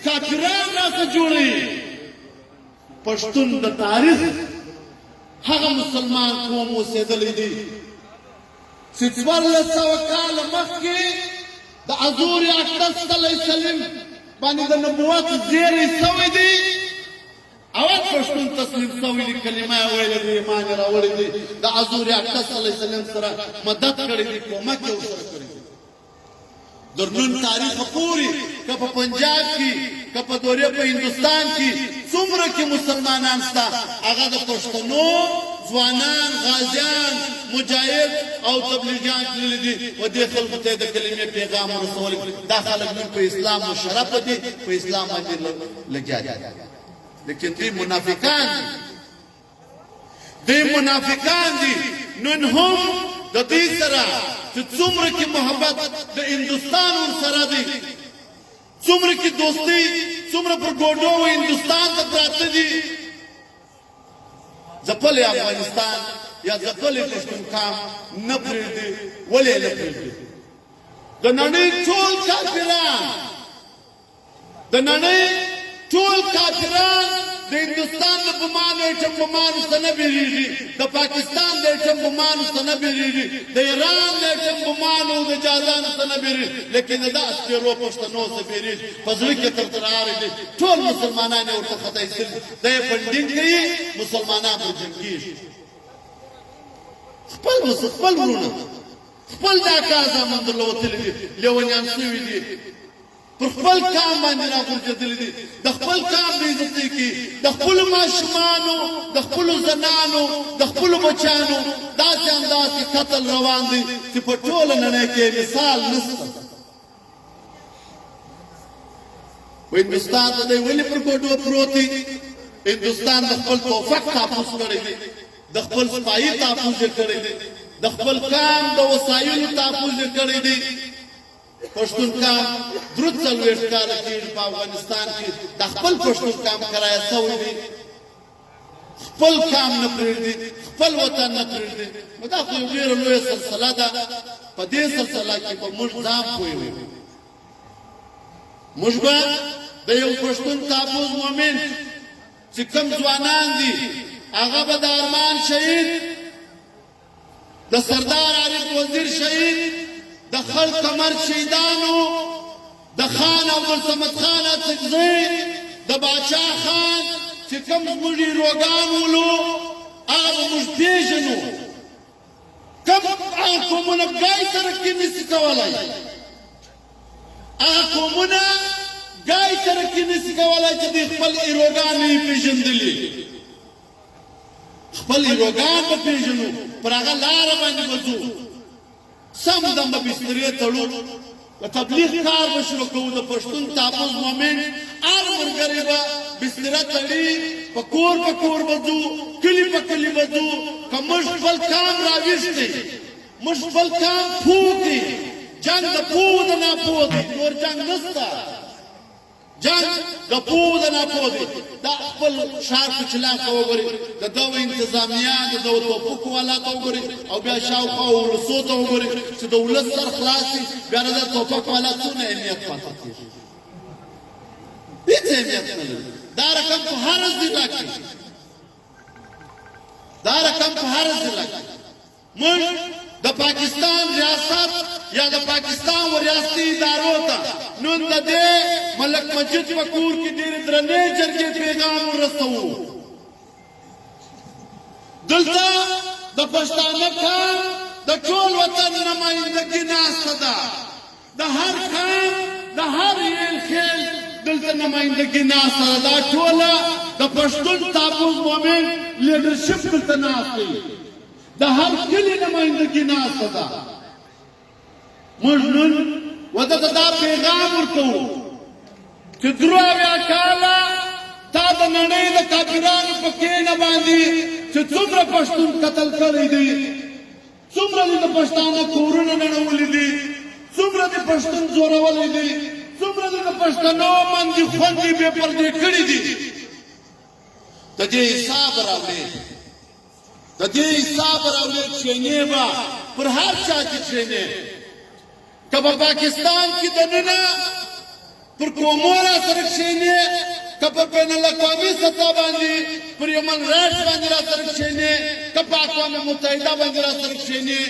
کافران راڅخه جوړوي. پښتون د تاریخ هغه مسلمان قوم اوسېدلی دی چې 1400 کاله مخکې د حضور اقدس صلی الله علیه وسلم باندې د نبوت زیری سوی دی. اول پښتون تسلیم سوی دی، کلمه یې ویلې دی، ایمان یې راوړی دی، د حضور اقدس صلی الله علیه وسلم سره مدد کړی دی، کومک یې ورسره کړی دی. در نن تاریخ پورې که په پنجاب کې، که په دورې په هندوستان کې څومره کې مسلمانان شته، هغه د پښتنو ځوانان، غازیان، مجاهد او تبلیغیان تللي دي و دې خلکو ته د کلمې پیغام ورسول. دا خلک نن په اسلام مشرف دي، په اسلام باندې لګیا دي، لیکن دوی منافقان دي، دوی منافقان دي. نن هم د دوی سره چې څومره کې محبت د هندوستان ورسره دی، څومره کې دوستي، څومره پر ګوډو و هندوستان ته پراته دي، ځپلی افغانستان یا ځپلی پښتونخوا نه پرېږدي. ولې نه پرېږدي؟ د نړۍ ټول کافران د هندوستان د بمانو ایټم بمانو څخه نه بیریږي د پاکستان د ایټم بمانو څخه نه بیریږي د ایران د ایټم بمانو د جازانو څخه نه بیریږي لیکن د سپیرو پښتنو څخه بیریږي په زړه کې ترترارې دي ټول مسلمانان یې ورته خدای سره د یې فنډینګ کوي مسلمانان پر جنګېږي خپل ورونه خپل دا کار زموږ درلودلي دي لیونیان شوي دي پر خپل کام باندې راغورځېدلي دي د خپل کام بې عزتي کوي د خپلو ماشومانو د خپلو زنانو د خپلو بچیانو داسې انداسې قتل روان دی چې په ټوله نړۍ کې مثال نشته هندوستان ته دی ولې پر ګوډو پروت دی هندوستان د خپل توفق تحفظ کړی دی د خپل سپایي تحفظ یې کړی دی د خپل کام د وسایلو تحفظ یې کړی دی پښتون کام درود څلوېښت کاله کېږي په افغانستان کې د خپل پښتون کام کرایه سوی دی خپل کام نه پرېږدي خپل وطن نه پرېږدي نو دا خو یو ډېره لویه سلسله ده په دې سلسله کې به موږ ځان پوهوو موږ به د یو پښتون تحفظ مومنټ چې کوم ځوانان دي هغه به د ارمان شهید د سردار عارف وزیر شهید د خړ قمر شهیدانو د خان عبدالصمد خان اڅکزی د باچا خان چې کوم زموږ روګان ولو هغه به موږ پېژنو کوم هغه قومونه ګای ترقي نشي کولی هغه قومونه ګای ترقي نشي کولی چې د خپل ایروګان یې پېژندلي خپل ایروګان به پېژنو پر هغه لاره باندې به ځو سم دم به بسترې تړو د تبلیغ کار به شروع کوو د پښتون تحفظ مومنټ هر ملګری به بستره تړي په کور به ځو کلي په کلي به ځو که موږ خپل کام راویښتی موږ خپل کام پوه کړي جنګ د پوه د ناپوه دی نور جنګ نشته جنګ د پوه د ناپوه دی دا خپل ښار په چلا ته وګورئ د دغه انتظامیه د دغه توپکو والا ته وګورئ او بیا شاوخوا ولسو ته وګورئ چې د ولس سر خلاص شي بیا د توپک والا څونه اهمیت پاتې کېږي هېڅ اهمیت نه لري دا رقم په هر ضلع کې موږ د پاکستان ریاست یا د پاکستان و ریاستي ادارو ته نن د دې ملک مسجد په کور کې ډېرې درنې جرګې پیغام ورسوو دلته د پښتانه کام د ټول وطن نمایندګي ناسته ده د هر کام د هر یل خیل دلته نمایندګي ناسته ده دا ټوله د پښتون تحفظ مومنټ لیډرشپ دلته ناست دی د هر کلي نمایندګي ناسته ده موږ نن ودته دا پیغام ورکوو چې 83 کاله تا د نړۍ د کافرانو په کینه باندې چې څومره پښتون قتل کړی دی څومره د پښتانه کورونه نړولي دي څومره د پښتون زورولی دي څومره د پښتنو باندې خوندې بې پردې کړي دي د دې حساب راوړې چینې به پر هر چا کې چینې که په پاکستان کې دننه پر قومو را سره کښېنې که په بین الاقوامي سطح باندې پر هیومن رایټس باندې را سره کښېنې که په اقوام متحده باندې را سره کښېنې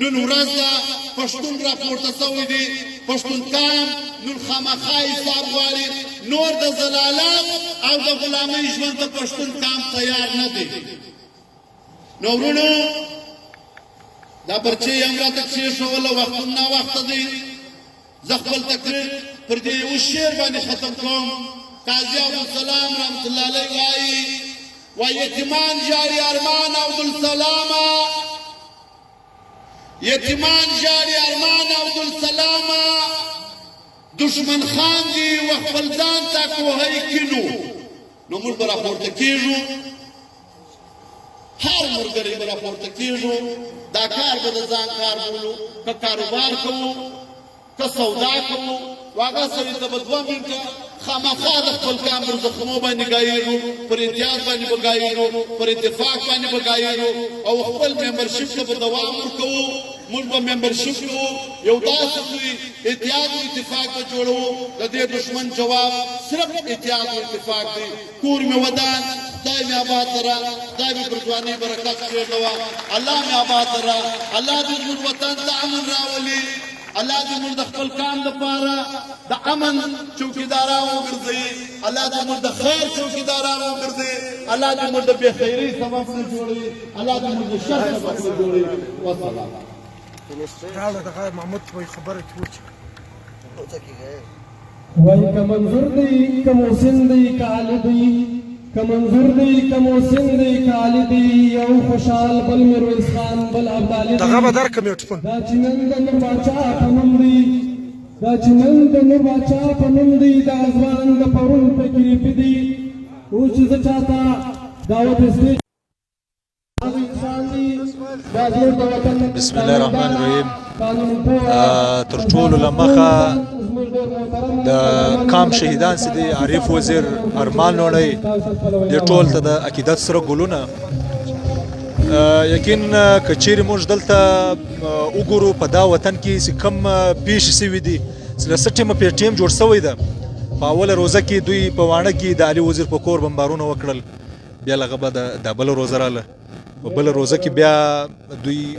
نن ورځ ده پښتون راپورته سوی دی پښتون کام نن خامخا حساب غواړي نور د ضلالت او د غلامۍ ژوند ته پښتون کام تیار نه دی نو ورونو دا پرچې یې هم راته کښېښوله وختونه ناوخته دی زه خپل تقریر پر دې یو شعر باندې ختم کوم قاضي عبدالسلام رحمت الله علیه وایي یتیمان جاري ارمان عبدالسلامه یتیمان جاري ارمان عبدالسلامه دشمن خان دي و خپل ځان ته کوهی کینو نو موږ به راپورته کېږو هر ملګری به راپورته کېږو دا کار به د ځان کار بولو که کاروبار کوو که سودا کوو هغه سړي ته به 2 منټه خامخا د خپل کام پر زخمو باندې ګایېږو پر اتحاد باندې به ګایېږو پر اتفاق باندې به ګایېږو او خپل ممبرشپ ته به دوام ورکوو موږ به ممبرشپ کوو یو داسې لوی اتحاد او اتفاق به جوړوو د دې دشمن جواب صرف اتحاد او اتفاق دی کور مې ودان خدای مې آباد لره خدای مې پر ځوانۍ برکت پرېږدوه الله مې آباد لره الله دې زموږ وطن ته امن راولي الله دې موږ د خپل کام دپاره د امن چوکیداران وګرځوي الله دې موږ د خیر چوکیداران وګرځوي الله دې موږ د بېخیرۍ سبب نه جوړوي الله دې موږ د شر سبب نه جوړوي والسلام وای که منظور دی که محسن دی که علی دی که منظور دی که محسن دی که علی دی یو خوشحال بل میرویس خان بل ابدالي دی دغه به درکړم یو ټپون دا چې نن د نور باچا په نوم دی دا چې نن د نور باچا په نوم دی دا ځوان د پرون فکرې په دی اوس چې زه چاته دعوت استېج بسم الله الرحمن الرحیم تر ټولو له مخه د کام شهیدان چې دی عارف وزیر ارمان لوڼی دې ټول ته د عقیدت سره ګلونه یقین که چیرې موږ دلته وګورو په دا وطن کې چې کوم پیښې سوي دي چې له څه ټیمه پې ټیم جوړ سوی ده په اوله روزه کې دوی په واڼه کې د علي وزیر په کور بمبارونه وکړل بیا له هغه به د بله روزه راله په بله روزه کې بیا دوی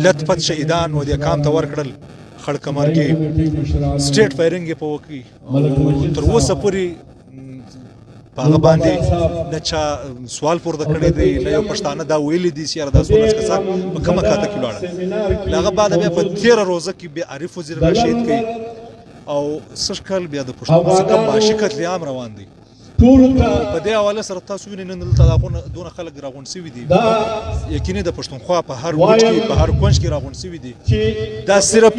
لت پت شهیدان و دې کام ته ورکړل خړ کمر کې سټیټ فایرنګ یې په وکړي او تر اوسه پورې په هغه باندې نه چا سوال پورته کړی دی نه یو پښتانه دا ویلي دي چې یاره دا څومره کسان په کومه خاطه کې ولاړه له هغه بعده بیا په 13 روزه کې بیا عارف وزیر را شهید کوي او سږ کال بیا د پښتنو څخه معاشي قتلعام روان دی په دې حواله سره تاسو وینئ نن دلته دونه خلک راغونډ سوي دي یقیني د پښتونخوا په هر کوچ کې په هر کونج کې راغونډ سوي دي دا صرف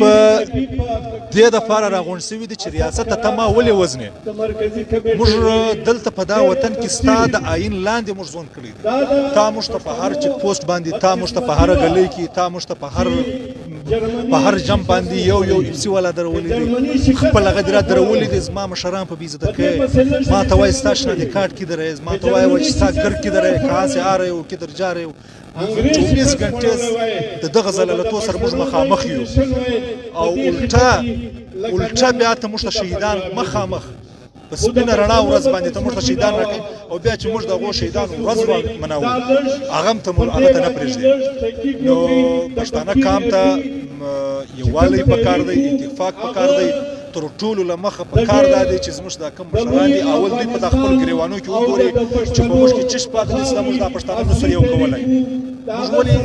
دې دپاره راغونډ سوي دي چې ریاست ته تمه ولې وزنې موږ دلته په دا وطن کې ستا د آیین لاندې موږ ژوند کړی دی تا موږ ته په هر چک پوسټ باندې تا موږ ته په هره ګلۍ کې تا موږ ته په هر جمپ باندې یو اپسي والا درولې دي خپل هغه دې را درولې دي زما مشران په بېعزته کوي ما ته وایي ستا شنه د کارت کدھر ہے ما تو وایي چې ستا ګر کدھر ہے کہاں سے آ رہے ہو کدھر جا رہے ہو 24 घंटे د دغه زلالتو سره موږ مخامخ یو او الټا بیا ته موږ ته شهیدان مخامخ په سپینه رڼا ورځ باندې ته موږ ته شهیدان راکړي او بیا چې موږ د هغو شهیدانو ورځ مناوو هغه ته نه پرېږدي نو پښتانه کام ته یووالی پکار دی اتفاق پکار دی تر ټولو له مخه په کار دا دی چې زموږ دا کوم مشران دي اول دوی په خپل ګریوانو کې وګوري چې په موږ کې چش پاتې دي چې موږ دا پښتانه نو سره یو کولی موږ ولې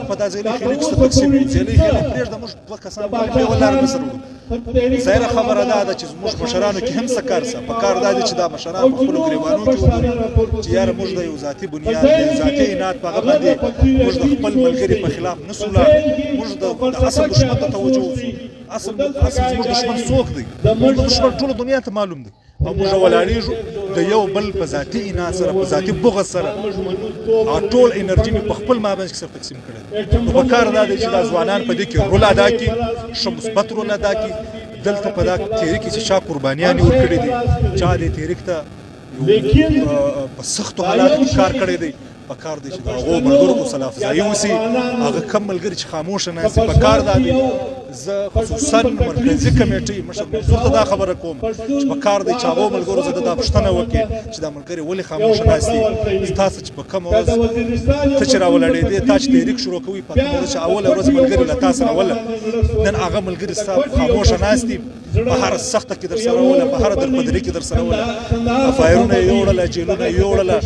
په دا ځایلي خیلي کې څه تقسیم کړو ځایلي خیلي پرېږده موږ دوه کسان باندې یوه لاره نه سره وړو ظاهره خبره دا ده چې زموږ مشرانو کې هم څه کار څه په کار دا دی چې دا مشران په خپلو ګریوانو کې وګوري چې یاره موږ د یو ذاتي بنیاد د ذاتي عناد په هغه باندې موږ د خپل ملګري په خلاف نه سو ولاړ موږ د اصل دښمن ته توجه وکړو اصل زموږ دښمن څوک دی زموږ دښمن ټوله دنیا ته معلوم دی او موږ ولاړېږو د یو بل په ذاتي عناد سره په ذاتي بغض سره ټول انرژي مې په خپل مابینځ کې سره تقسیم کړی نو په کار دا دی چې دا ځوانان په دې کې رول ادا کړي ښه مثبت رول ادا کړي دلته په دا تحریک کې چې چا قربانیانې ورکړي دي چا دې تحریک ته په سختو حالاتو کې کار کړی دی په کار دی چې د هغو ملګرو ته صلاح افزایي وسي هغه کم ملګري چې خاموشه ناست په کار دا دی زه خصوصا مرکزي کمیټې مشر منصور ته دا خبره کوم چې په کار دی چې هغو ملګرو زه دا پوښتنه وکړي چې دا ملګري ولې خاموشه ناست دي ستاسو چې په کومه ورځ ته چې راولاړېدې تا چې تحریک شروع کوي په کومه ورځ چې اوله ورځ ملګري له تا سره وله نن هغه ملګري ستا خاموشه ناست دي په هره سخته کې در سره وله په هره درپدري کې در سره وله فایرونه یې یوړله جیلونه یې یوړله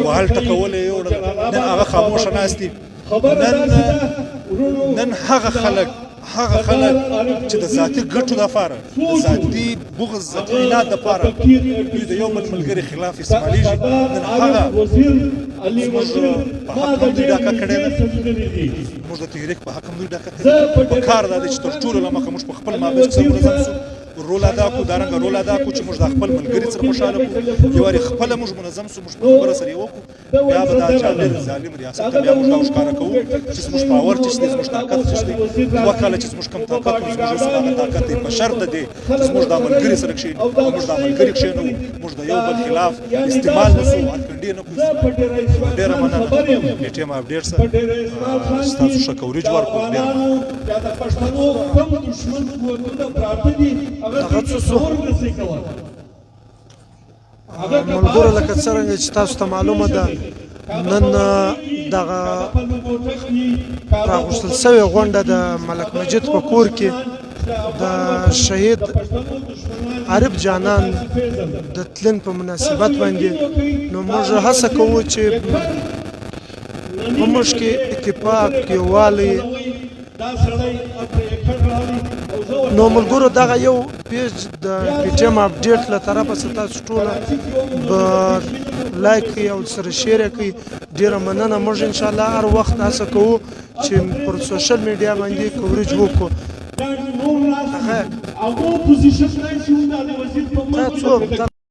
وهل ټکول یې یوړله نن هغه خاموشه ناست دي نن هغه خلک چې د ذاتي ګټو لپاره د ذاتي بغض ذاتي عناد لپاره دوی د یو بل ملګري خلاف استعمالیږي نن هغه زموږ په حق هم دوی ډاکه کړې ده زموږ د تحریک په حق هم دوی ډاکه کړې ده په کار دا دی چې تر ټولو له مخه موږ په خپل مابینځ کې سره منظم شو رول ادا کړو دارنګه رول ادا کړو چې موږ د خپل ملګري سره خوشحاله کړو یو وارې خپله موږ منظم سو موږ په خبره سره یې وکړو بیا به دا جابر ظالم ریاست ته بیا موږ راوښکاره کوو چې زموږ پاور چې دی زموږ طاقت چې دی دوه کاله چې زموږ کم طاقت و زموږ اوس هغه طاقت دی په شرط د دې چې زموږ دا ملګري سره کښېنو او موږ دا ملګري کښېنوو موږ د یو بل خلاف استعمال نه سو هرکنډې نه کړو ډېره مننه پی ټي ایم اپډیټ سره ستاسو ښه کوریج ورکړو ډېره مننه ملګرو لکه څرنګه چې تاسو ته معلومه ده نن دغه راغوښتل سوې غونډه د ملک مجید په کور کې د شهید عارف جانان د تلین په مناسبت باندې نو موږ هڅه کوو چې په موږ کې اتفاق یووالی نو ملګرو دغه یو پیج د پی ټي ایم اپډیټ له طرفه ستاسو ټوله به لایک کړئ او سره شیر یې کړئ ډېره مننه موږ انشاءالله هر وخت هڅه کوو چې پر سوشل میډیا باندې کوریج وکړو